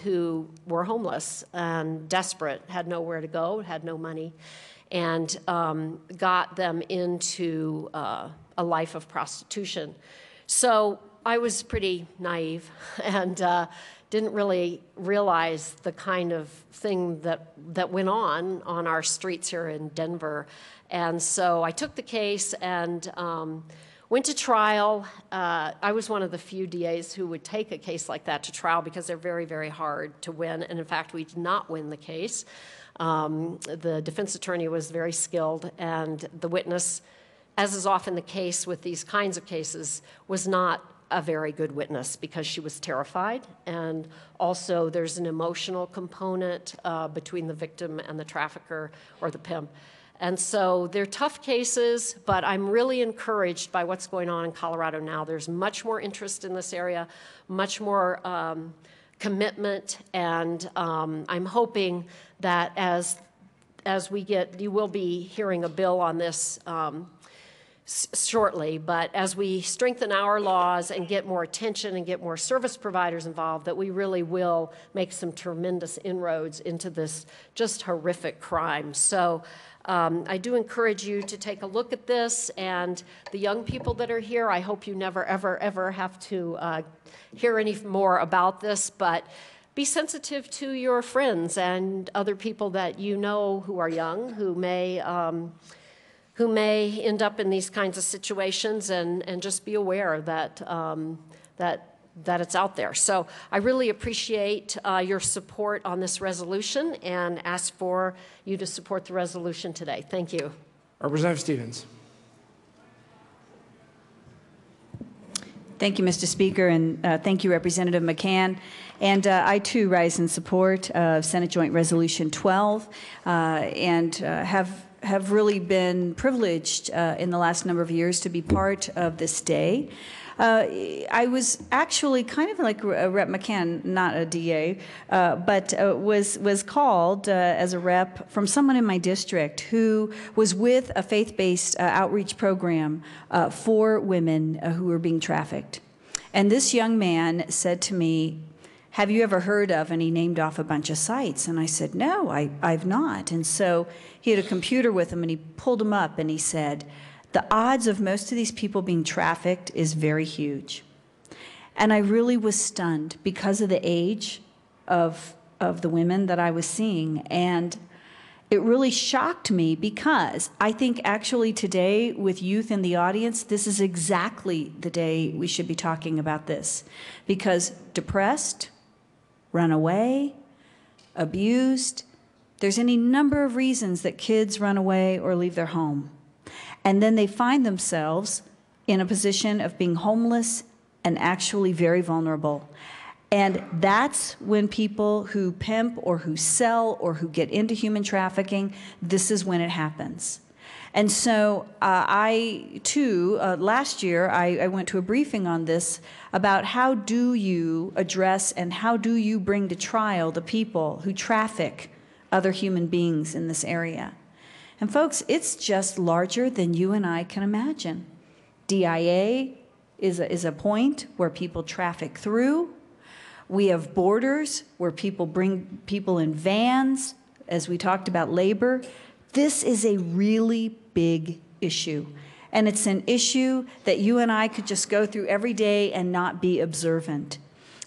who were homeless and desperate, had nowhere to go, had no money, and got them into a life of prostitution. So I was pretty naive and didn't really realize the kind of thing that went on our streets here in Denver. And so I took the case and went to trial. I was one of the few DAs who would take a case like that to trial because they're very, very hard to win. And in fact, we did not win the case. The defense attorney was very skilled, and the witness, as is often the case with these kinds of cases, was not a very good witness because she was terrified. And also there's an emotional component between the victim and the trafficker or the pimp. And so they're tough cases, but I'm really encouraged by what's going on in Colorado now. There's much more interest in this area, much more commitment, and I'm hoping that as you will be hearing a bill on this shortly, but as we strengthen our laws and get more attention and get more service providers involved, that we really will make some tremendous inroads into this just horrific crime. So I do encourage you to take a look at this, and the young people that are here, I hope you never, ever, ever have to hear any more about this, but be sensitive to your friends and other people that you know who are young, who may end up in these kinds of situations, and just be aware that that it's out there. So I really appreciate your support on this resolution and ask for you to support the resolution today. Thank you. Representative Stevens. Thank you, Mr. Speaker, and thank you, Representative McCann. And I, too, rise in support of Senate Joint Resolution 12 and have have really been privileged in the last number of years to be part of this day. I was actually kind of like Rep. McCann, not a DA, but was called as a rep from someone in my district who was with a faith-based outreach program for women who were being trafficked. And this young man said to me, "Have you ever heard of," and he named off a bunch of sites. And I said, "No, I've not." And so he had a computer with him, and he pulled them up, and he said, "The odds of most of these people being trafficked is very huge." And I really was stunned because of the age of the women that I was seeing. And it really shocked me because I think actually today with youth in the audience, this is exactly the day we should be talking about this. Because depressed, run away, abused, there's any number of reasons that kids run away or leave their home. And then they find themselves in a position of being homeless and actually very vulnerable. And that's when people who pimp or who sell or who get into human trafficking, this is when it happens. And so I, too, last year, I went to a briefing on this about how do you address and how do you bring to trial the people who traffic other human beings in this area. And folks, it's just larger than you and I can imagine. DIA is a point where people traffic through. We have borders where people bring people in vans, as we talked about labor. This is a really big issue. And it's an issue that you and I could just go through every day and not be observant.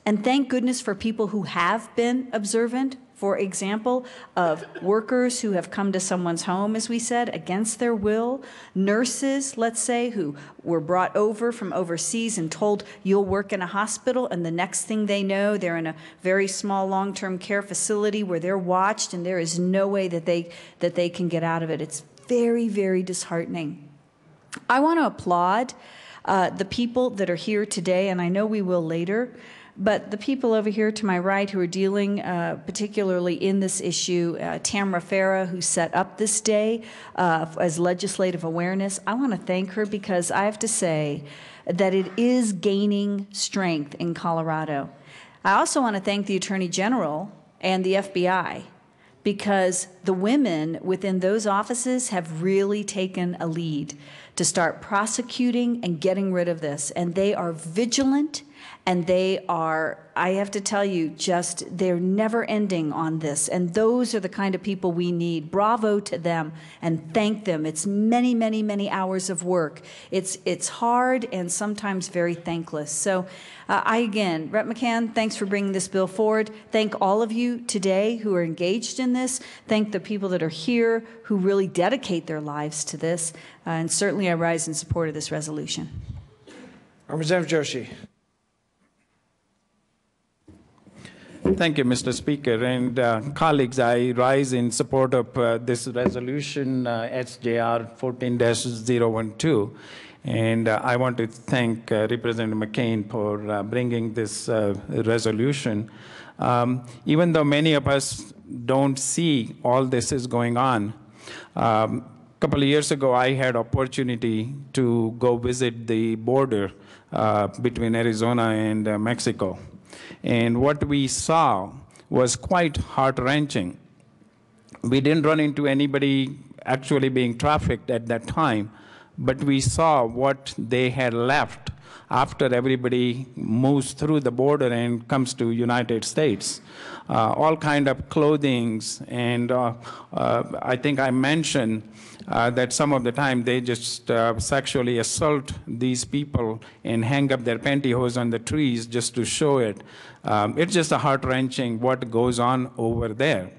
And thank goodness for people who have been observant. For example, of workers who have come to someone's home, as we said, against their will, nurses, let's say, who were brought over from overseas and told you'll work in a hospital, and the next thing they know, they're in a very small long-term care facility where they're watched and there is no way that they can get out of it. It's very, very disheartening. I want to applaud the people that are here today, and I know we will later, but the people over here to my right who are dealing particularly in this issue, Tamara Farah, who set up this day as legislative awareness, I want to thank her because I have to say that it is gaining strength in Colorado. I also want to thank the Attorney General and the FBI because the women within those offices have really taken a lead to start prosecuting and getting rid of this. And they are vigilant. And they are, I have to tell you, they're never ending on this. And those are the kind of people we need. Bravo to them and thank them. It's many, many, many hours of work. It's hard and sometimes very thankless. So again, Rep. McCann, thanks for bringing this bill forward. Thank all of you today who are engaged in this. Thank the people that are here who really dedicate their lives to this. And certainly I rise in support of this resolution. Representative Joshi. Thank you, Mr. Speaker. And colleagues, I rise in support of this resolution, SJR 14-012. And I want to thank Representative McCain for bringing this resolution. Even though many of us don't see all this is going on, a couple of years ago, I had opportunity to go visit the border between Arizona and Mexico. And what we saw was quite heart-wrenching. We didn't run into anybody actually being trafficked at that time, but we saw what they had left after everybody moves through the border and comes to United States. All kind of clothings, and I think I mentioned that some of the time they just sexually assault these people and hang up their pantyhose on the trees just to show it. It's just a heart-wrenching what goes on over there.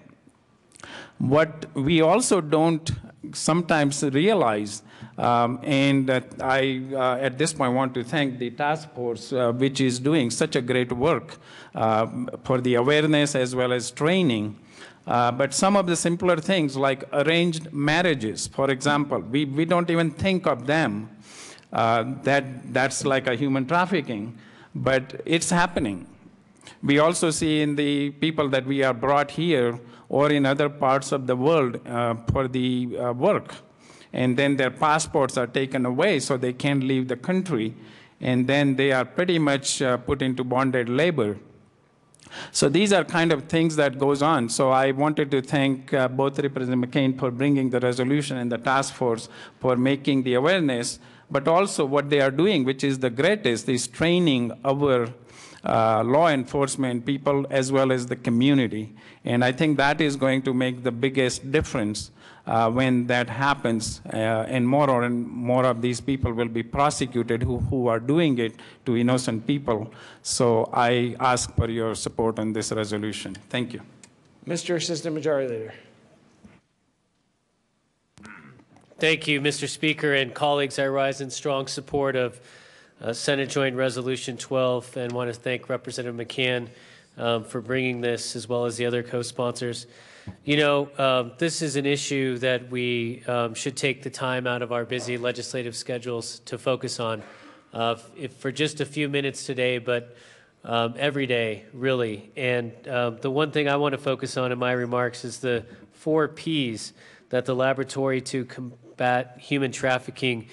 What we also don't sometimes realize, and I at this point want to thank the task force, which is doing such a great work for the awareness as well as training. But some of the simpler things like arranged marriages, for example, we don't even think of them. That's like a human trafficking, but it's happening. We also see in the people that we are brought here or in other parts of the world for the work. And then their passports are taken away so they can't leave the country. And then they are pretty much put into bonded labor. So these are kind of things that goes on. So I wanted to thank both Representative McCain for bringing the resolution and the task force for making the awareness, but also what they are doing, which is the greatest, is training our law enforcement people as well as the community. And I think that is going to make the biggest difference when that happens, and more of these people will be prosecuted who are doing it to innocent people. So I ask for your support on this resolution. Thank you. Mr. Assistant Majority Leader. Thank you, Mr. Speaker and colleagues. I rise in strong support of Senate Joint Resolution 12 and want to thank Representative McCann for bringing this, as well as the other co-sponsors. You know, this is an issue that we should take the time out of our busy legislative schedules to focus on, if for just a few minutes today, but every day, really. And the one thing I want to focus on in my remarks is the 4 Ps that the Laboratory to Combat Human Trafficking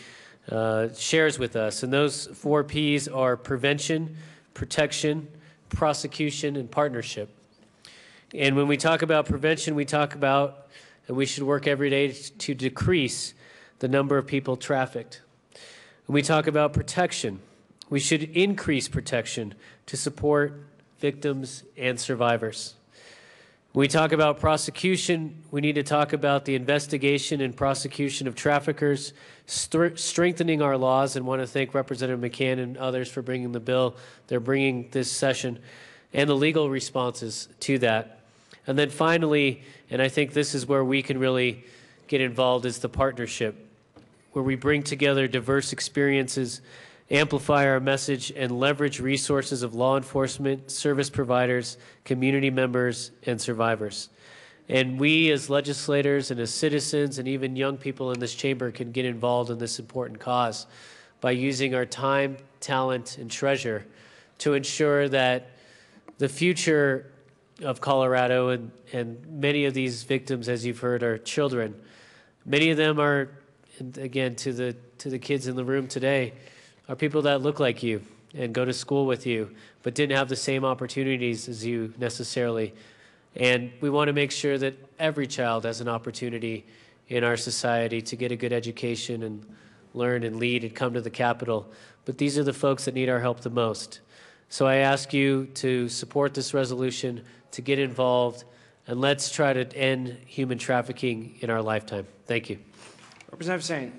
shares with us. And those 4 Ps are prevention, protection, prosecution, and partnership. And when we talk about prevention, we talk about that we should work every day to decrease the number of people trafficked. When we talk about protection, we should increase protection to support victims and survivors. When we talk about prosecution, we need to talk about the investigation and prosecution of traffickers, strengthening our laws, and want to thank Representative McCann and others for bringing the bill they're bringing this session, and the legal responses to that. And then finally, and I think this is where we can really get involved, is the partnership, where we bring together diverse experiences, amplify our message, and leverage resources of law enforcement, service providers, community members, and survivors. And we as legislators and as citizens and even young people in this chamber can get involved in this important cause by using our time, talent, and treasure to ensure that the future of Colorado, and many of these victims, as you've heard, are children. Many of them are, and again, to the kids in the room today, are people that look like you and go to school with you, but didn't have the same opportunities as you necessarily. And we want to make sure that every child has an opportunity in our society to get a good education and learn and lead and come to the Capitol. But these are the folks that need our help the most. So I ask you to support this resolution, to get involved, and let's try to end human trafficking in our lifetime. Thank you. Representative Sain.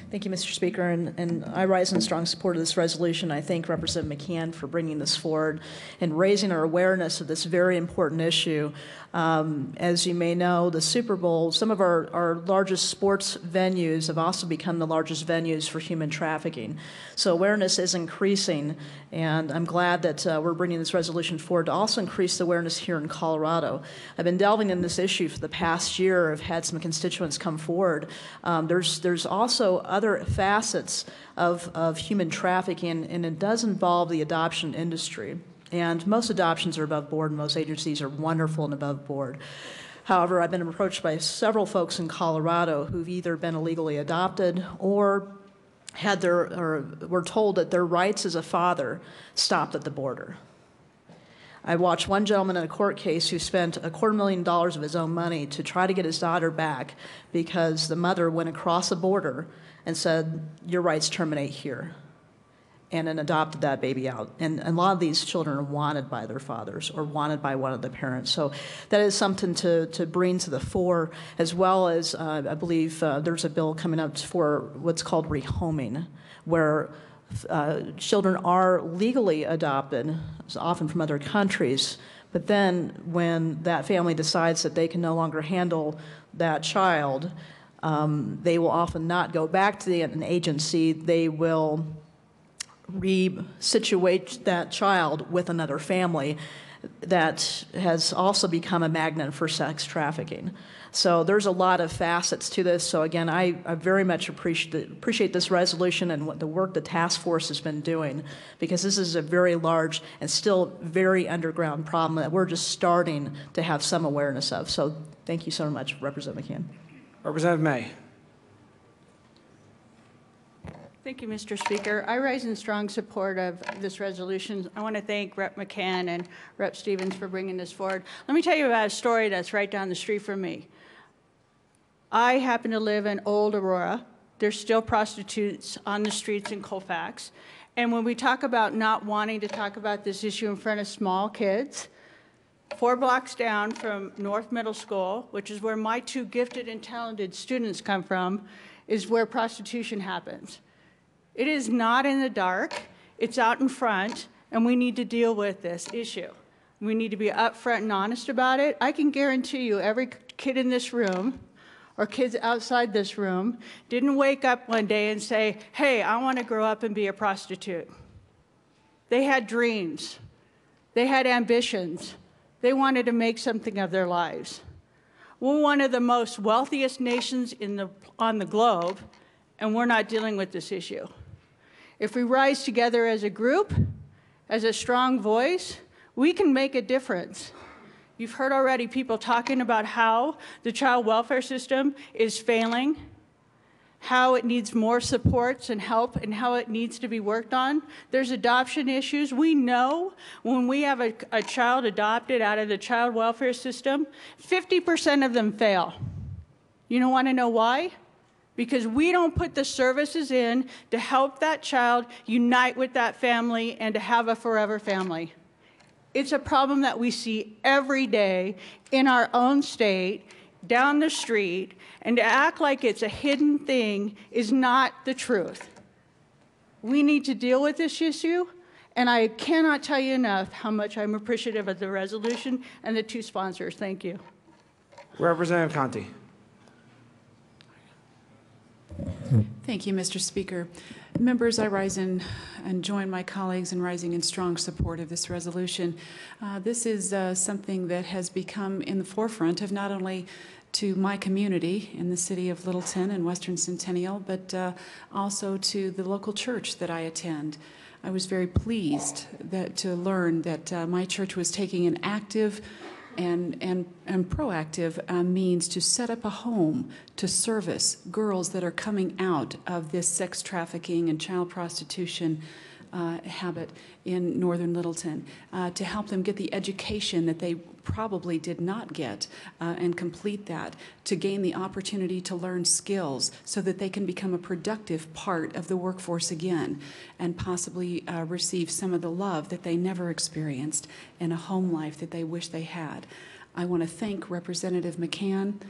Thank you, Mr. Speaker, and I rise in strong support of this resolution. I thank Representative McCann for bringing this forward and raising our awareness of this very important issue. As you may know, the Super Bowl, some of our largest sports venues have also become the largest venues for human trafficking. So awareness is increasing, and I'm glad that we're bringing this resolution forward to also increase the awareness here in Colorado. I've been delving in this issue for the past year. I've had some constituents come forward. There's also other facets of human trafficking, and it does involve the adoption industry. And most adoptions are above board, and most agencies are wonderful and above board. However, I've been approached by several folks in Colorado who've either been illegally adopted or were told that their rights as a father stopped at the border. I watched one gentleman in a court case who spent $250,000 of his own money to try to get his daughter back because the mother went across the border and said, "Your rights terminate here," and then adopted that baby out. And a lot of these children are wanted by their fathers or wanted by one of the parents. So that is something to bring to the fore, as well as I believe there's a bill coming up for what's called rehoming, where children are legally adopted, often from other countries, but then when that family decides that they can no longer handle that child, they will often not go back to an agency. They will re-situate that child with another family, that has also become a magnet for sex trafficking. So there's a lot of facets to this. So again, I very much appreciate this resolution and what the work the task force has been doing, because this is a very large and still very underground problem that we're just starting to have some awareness of. So thank you so much, Representative McCann. Representative May. Thank you, Mr. Speaker. I rise in strong support of this resolution. I want to thank Rep. McCann and Rep. Stevens for bringing this forward. Let me tell you about a story that's right down the street from me. I happen to live in Old Aurora. There's still prostitutes on the streets in Colfax. And when we talk about not wanting to talk about this issue in front of small kids, 4 blocks down from North Middle School, which is where my 2 gifted and talented students come from, is where prostitution happens. It is not in the dark, it's out in front, and we need to deal with this issue. We need to be upfront and honest about it. I can guarantee you every kid in this room or kids outside this room didn't wake up one day and say, hey, I want to grow up and be a prostitute. They had dreams. They had ambitions. They wanted to make something of their lives. We're one of the most wealthiest nations on the globe, and we're not dealing with this issue. If we rise together as a group, as a strong voice, we can make a difference. You've heard already people talking about how the child welfare system is failing, how it needs more supports and help, and how it needs to be worked on. There's adoption issues. We know when we have a child adopted out of the child welfare system, 50% of them fail. You don't want to know why? Because we don't put the services in to help that child unite with that family and to have a forever family. It's a problem that we see every day in our own state, down the street, and to act like it's a hidden thing is not the truth. We need to deal with this issue, and I cannot tell you enough how much I'm appreciative of the resolution and the 2 sponsors. Thank you. Representative Conti. Thank you, Mr. Speaker. Members, I rise and join my colleagues in rising in strong support of this resolution. This is something that has become in the forefront of not only to my community in the city of Littleton and Western Centennial, but also to the local church that I attend. I was very pleased to learn that my church was taking an active and proactive means to set up a home to service girls that are coming out of this sex trafficking and child prostitution habit in northern Littleton, to help them get the education that they probably did not get and complete that, to gain the opportunity to learn skills so that they can become a productive part of the workforce again and possibly receive some of the love that they never experienced in a home life that they wish they had. I want to thank Representative McCann,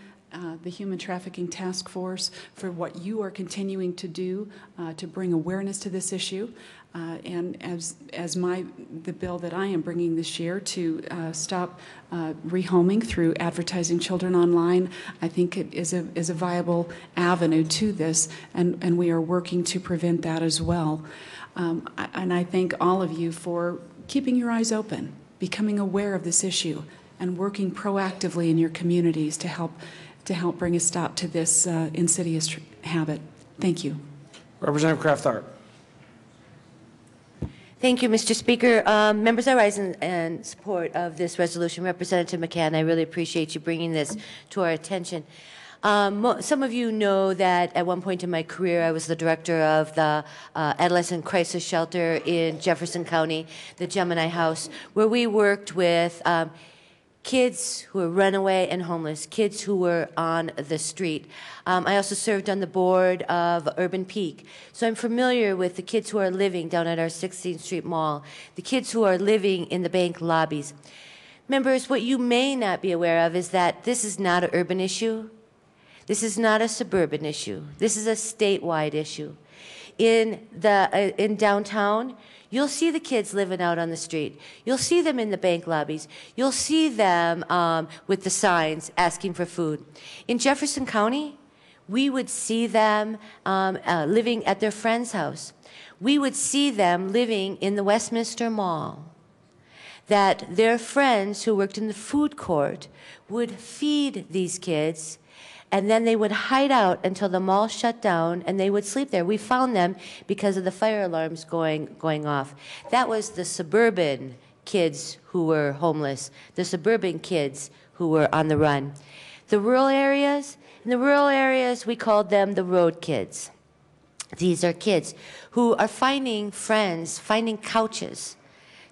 the Human Trafficking Task Force, for what you are continuing to do to bring awareness to this issue. And as the bill that I am bringing this year to stop rehoming through advertising children online, I think it is a viable avenue to this, and we are working to prevent that as well. And I thank all of you for keeping your eyes open, becoming aware of this issue, and working proactively in your communities to help bring a stop to this insidious habit. Thank you. Representative Kraft-Tharp. Thank you, Mr. Speaker. Members, I rise in support of this resolution. Representative McCann, I really appreciate you bringing this to our attention. Some of you know that at one point in my career, I was the director of the Adolescent Crisis Shelter in Jefferson County, the Gemini House, where we worked with kids who were runaway and homeless, kids who were on the street. I also served on the board of Urban Peak. So I'm familiar with the kids who are living down at our 16th Street Mall, the kids who are living in the bank lobbies. Members, what you may not be aware of is that this is not an urban issue. This is not a suburban issue. This is a statewide issue. In downtown, you'll see the kids living out on the street. You'll see them in the bank lobbies. You'll see them with the signs asking for food. In Jefferson County, we would see them living at their friend's house. We would see them living in the Westminster Mall. that their friends who worked in the food court would feed these kids, and then they would hide out until the mall shut down, and they would sleep there. We found them because of the fire alarms going off. That was the suburban kids who were homeless, the suburban kids who were on the run. The rural areas, in the rural areas, we called them the road kids. These are kids who are finding friends, finding couches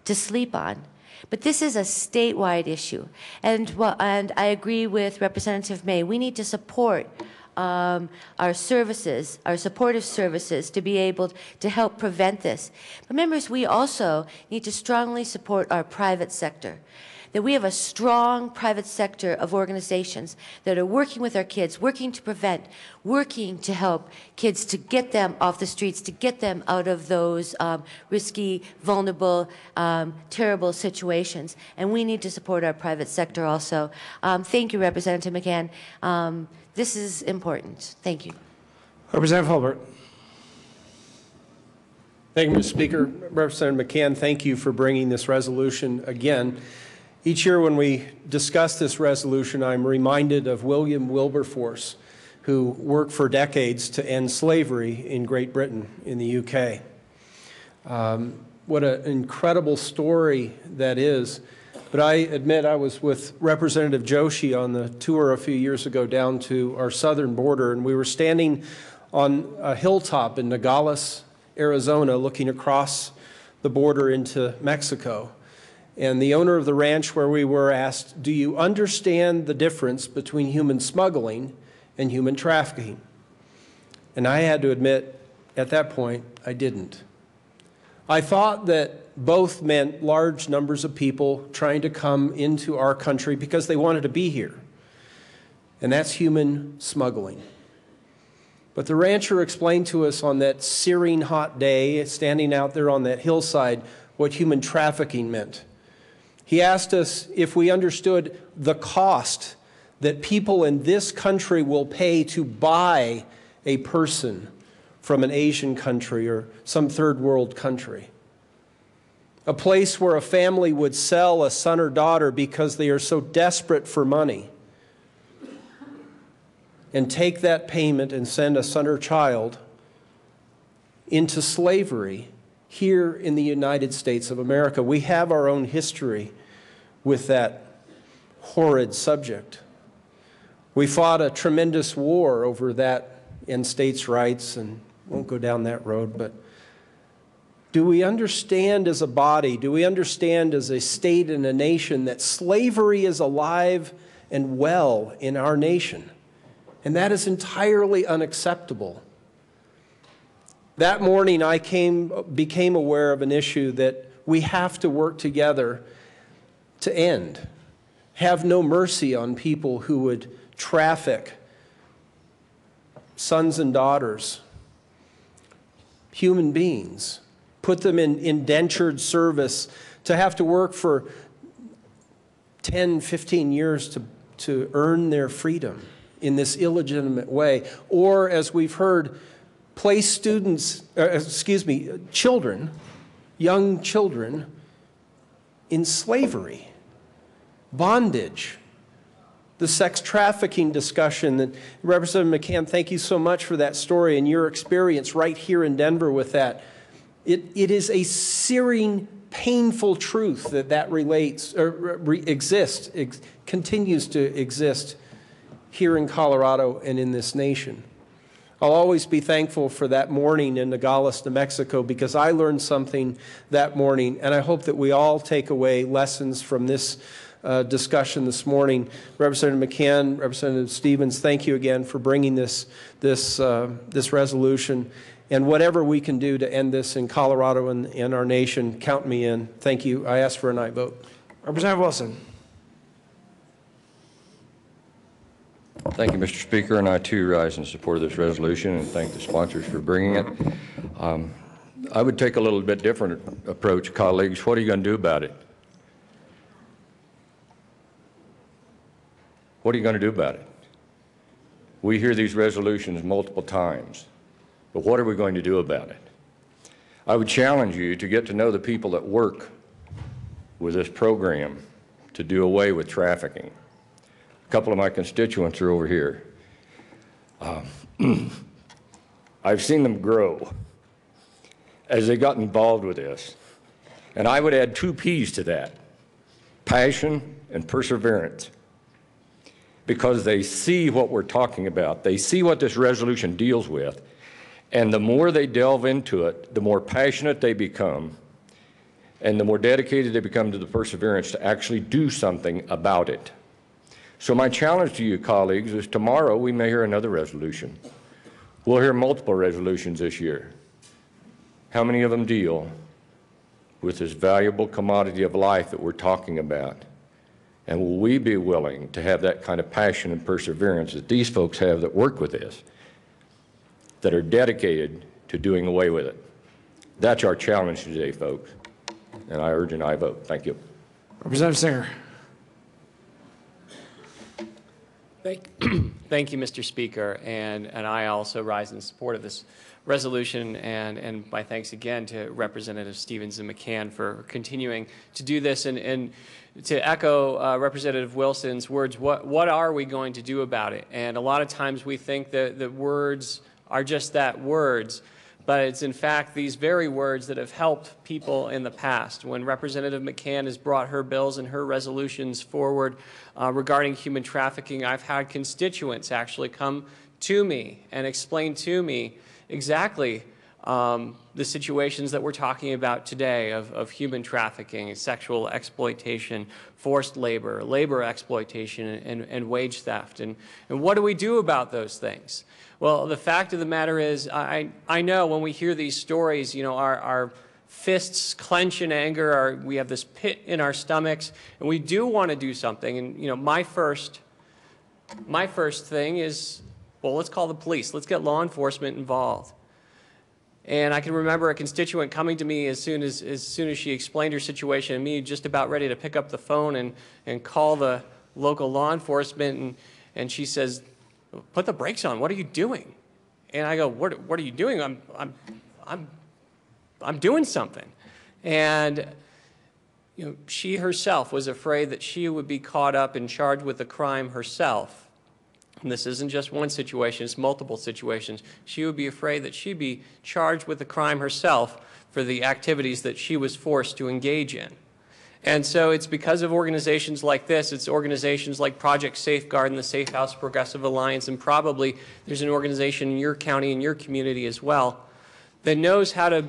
to sleep on. But this is a statewide issue. And I agree with Representative May. We need to support our services, our supportive services, to be able to help prevent this. But members, we also need to strongly support our private sector. That we have a strong private sector of organizations that are working with our kids, working to prevent, working to help kids, to get them off the streets, to get them out of those risky, vulnerable, terrible situations. And we need to support our private sector also. Thank you, Representative McCann. This is important. Thank you. Representative Hurlbert. Thank you, Mr. Speaker. Representative McCann, thank you for bringing this resolution again. Each year when we discuss this resolution, I'm reminded of William Wilberforce, who worked for decades to end slavery in Great Britain, in the UK. What an incredible story that is. But I admit I was with Representative Joshi on the tour a few years ago down to our southern border, and we were standing on a hilltop in Nogales, Arizona, looking across the border into Mexico. And the owner of the ranch where we were asked, "Do you understand the difference between human smuggling and human trafficking?" And I had to admit, at that point, I didn't. I thought that both meant large numbers of people trying to come into our country because they wanted to be here. And that's human smuggling. But the rancher explained to us on that searing hot day, standing out there on that hillside, what human trafficking meant. He asked us if we understood the cost that people in this country will pay to buy a person from an Asian country or some third world country. A place where a family would sell a son or daughter because they are so desperate for money and take that payment and send a son or child into slavery here in the United States of America. We have our own history with that horrid subject. We fought a tremendous war over that and states' rights, and won't go down that road, but do we understand as a body, do we understand as a state and a nation that slavery is alive and well in our nation? And that is entirely unacceptable. That morning I became aware of an issue that we have to work together to end. Have no mercy on people who would traffic sons and daughters, human beings, put them in indentured service to have to work for 10, 15 years to earn their freedom in this illegitimate way. Or, as we've heard, place children, young children, in slavery, bondage, the sex trafficking discussion. That Representative McCann, thank you so much for that story and your experience right here in Denver with that. It is a searing, painful truth that relates or exists, continues to exist here in Colorado and in this nation. I'll always be thankful for that morning in Nogales, New Mexico, because I learned something that morning, and I hope that we all take away lessons from this discussion this morning. Representative McCann, Representative Stevens, thank you again for bringing this resolution. And whatever we can do to end this in Colorado and our nation, count me in. Thank you. I ask for an aye vote. Representative Wilson. Thank you, Mr. Speaker, and I too rise in support of this resolution and thank the sponsors for bringing it. I would take a little bit different approach, colleagues. What are you going to do about it? What are you going to do about it? We hear these resolutions multiple times, but what are we going to do about it? I would challenge you to get to know the people that work with this program to do away with trafficking. A couple of my constituents are over here. I've seen them grow as they got involved with this. And I would add 2 P's to that: passion and perseverance. Because they see what we're talking about. They see what this resolution deals with. And the more they delve into it, the more passionate they become, and the more dedicated they become to the perseverance to actually do something about it. So my challenge to you, colleagues, is tomorrow we may hear another resolution. We'll hear multiple resolutions this year. How many of them deal with this valuable commodity of life that we're talking about? And will we be willing to have that kind of passion and perseverance that these folks have that work with this, that are dedicated to doing away with it? That's our challenge today, folks. And I urge an aye vote. Thank you. Representative Singer. Thank you, Mr. Speaker, and I also rise in support of this resolution, and my thanks again to Representative Stevens and McCann for continuing to do this, and to echo Representative Wilson's words, what are we going to do about it? And a lot of times we think that the words are just that, words, but it's in fact these very words that have helped people in the past. When Representative McCann has brought her bills and her resolutions forward regarding human trafficking, I've had constituents actually come to me and explain to me exactly the situations that we're talking about today of human trafficking, sexual exploitation, forced labor, labor exploitation, and wage theft. And what do we do about those things? Well, the fact of the matter is, I know when we hear these stories, you know, our fists clench in anger, we have this pit in our stomachs, and we do want to do something. And, you know, my first thing is, well, let's call the police. Let's get law enforcement involved. And I can remember a constituent coming to me as soon as she explained her situation, and me just about ready to pick up the phone and call the local law enforcement, and she says, "Put the brakes on. What are you doing?" And I go, "What are you doing?" I'm doing something. And you know, she herself was afraid that she would be caught up and charged with the crime herself. And this isn't just one situation, it's multiple situations. She would be afraid that she'd be charged with the crime herself for the activities that she was forced to engage in. And so it's because of organizations like this, it's organizations like Project Safeguard and the Safe House Progressive Alliance, and probably there's an organization in your county and your community as well, that knows how to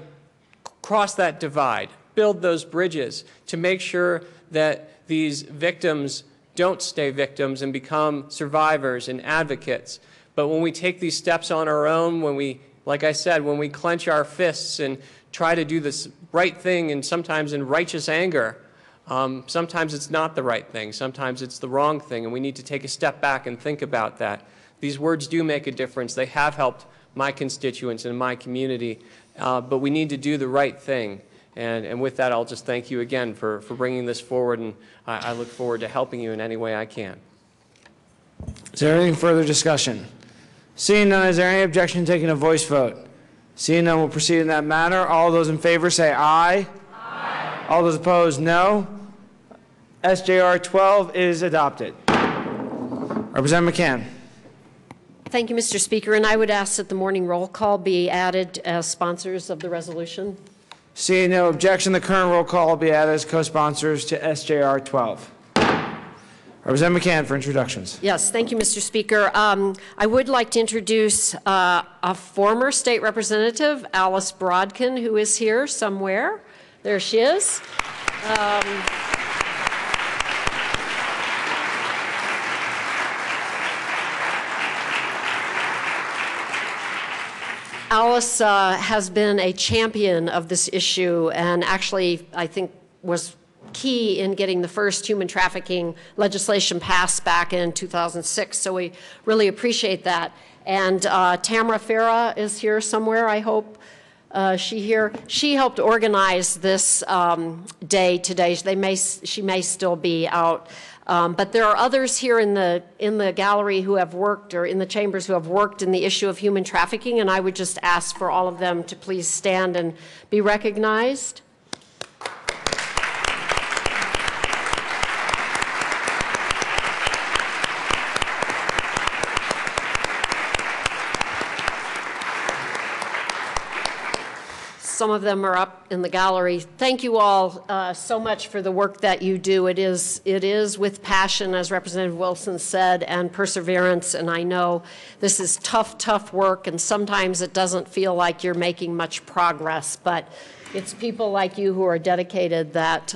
cross that divide, build those bridges to make sure that these victims don't stay victims and become survivors and advocates. But when we take these steps on our own, when we, like I said, when we clench our fists and try to do this right thing, and sometimes in righteous anger, sometimes it's not the right thing, sometimes it's the wrong thing, and we need to take a step back and think about that. These words do make a difference. They have helped my constituents and my community, but we need to do the right thing. And with that, I'll just thank you again for bringing this forward, and I look forward to helping you in any way I can. Is there any further discussion? Seeing none, is there any objection to taking a voice vote? Seeing none, we'll proceed in that manner. All those in favor say aye. Aye. All those opposed, no. SJR 12 is adopted. Representative McCann. Thank you, Mr. Speaker, and I would ask that the morning roll call be added as sponsors of the resolution. Seeing no objection, the current roll call will be added as co-sponsors to SJR 12. Representative McCann for introductions. Yes, thank you, Mr. Speaker. I would like to introduce a former state representative, Alice Brodkin, who is here somewhere. There she is. Alice has been a champion of this issue, and actually, I think, was key in getting the first human trafficking legislation passed back in 2006, so we really appreciate that. And Tamara Farah is here somewhere, I hope. She helped organize this day today. She may still be out. But there are others here in the gallery who have worked, or in the chambers who have worked in the issue of human trafficking, and I would just ask for all of them to please stand and be recognized. Some of them are up in the gallery. Thank you all so much for the work that you do. It is with passion, as Representative Wilson said, and perseverance. And I know this is tough work, and sometimes it doesn't feel like you're making much progress, but it's people like you who are dedicated that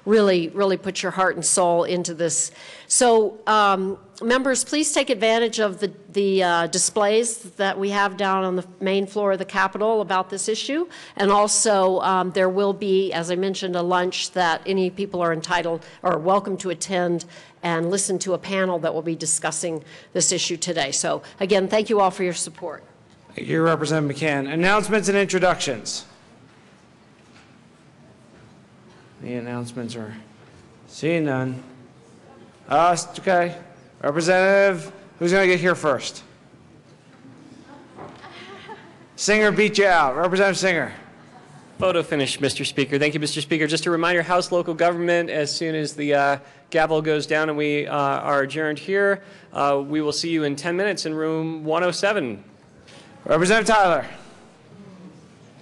really put your heart and soul into this. So members, please take advantage of the displays that we have down on the main floor of the Capitol about this issue. And also there will be, as I mentioned, a lunch that any people are entitled or welcome to attend and listen to a panel that will be discussing this issue today. So again, thank you all for your support. Thank you, Representative McCann. Announcements and introductions. The announcements are seeing none. Okay. Representative, who's going to get here first? Singer beat you out. Representative Singer. Photo finish, Mr. Speaker. Thank you, Mr. Speaker. Just a reminder, House Local Government, as soon as the gavel goes down and we are adjourned here, we will see you in 10 minutes in room 107. Representative Tyler.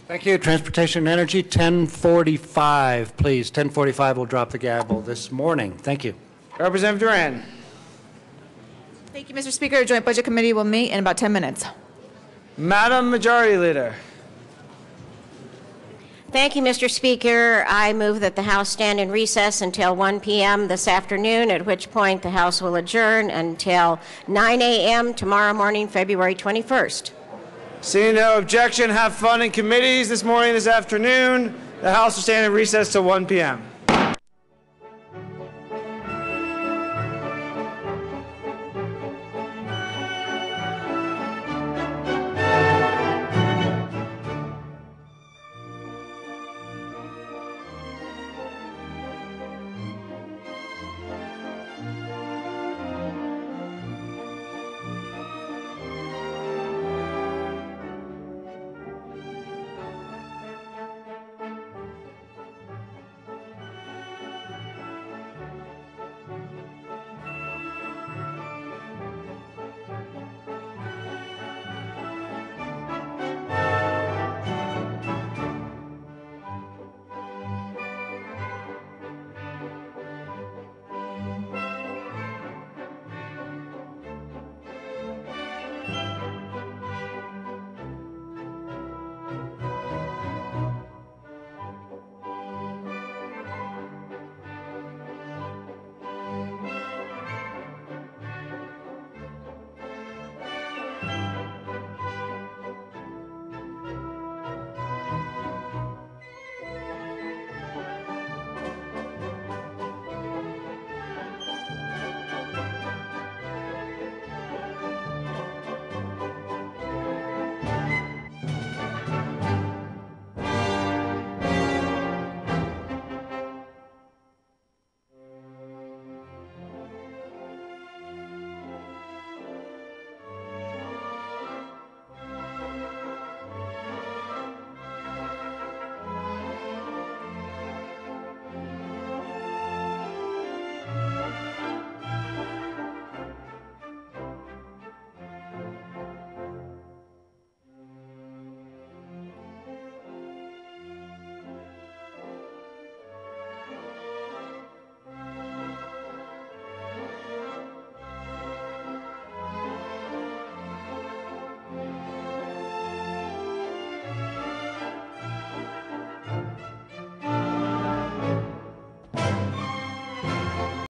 Thank you. Transportation and Energy, 1045, please. 1045 will drop the gavel this morning. Thank you. Representative Duran. Thank you, Mr. Speaker. Joint Budget Committee will meet in about 10 minutes. Madam Majority Leader. Thank you, Mr. Speaker. I move that the House stand in recess until 1 p.m. this afternoon, at which point the House will adjourn until 9 a.m. tomorrow morning, February 21st. Seeing no objection, have fun in committees this morning, this afternoon. The House will stand in recess till 1 p.m.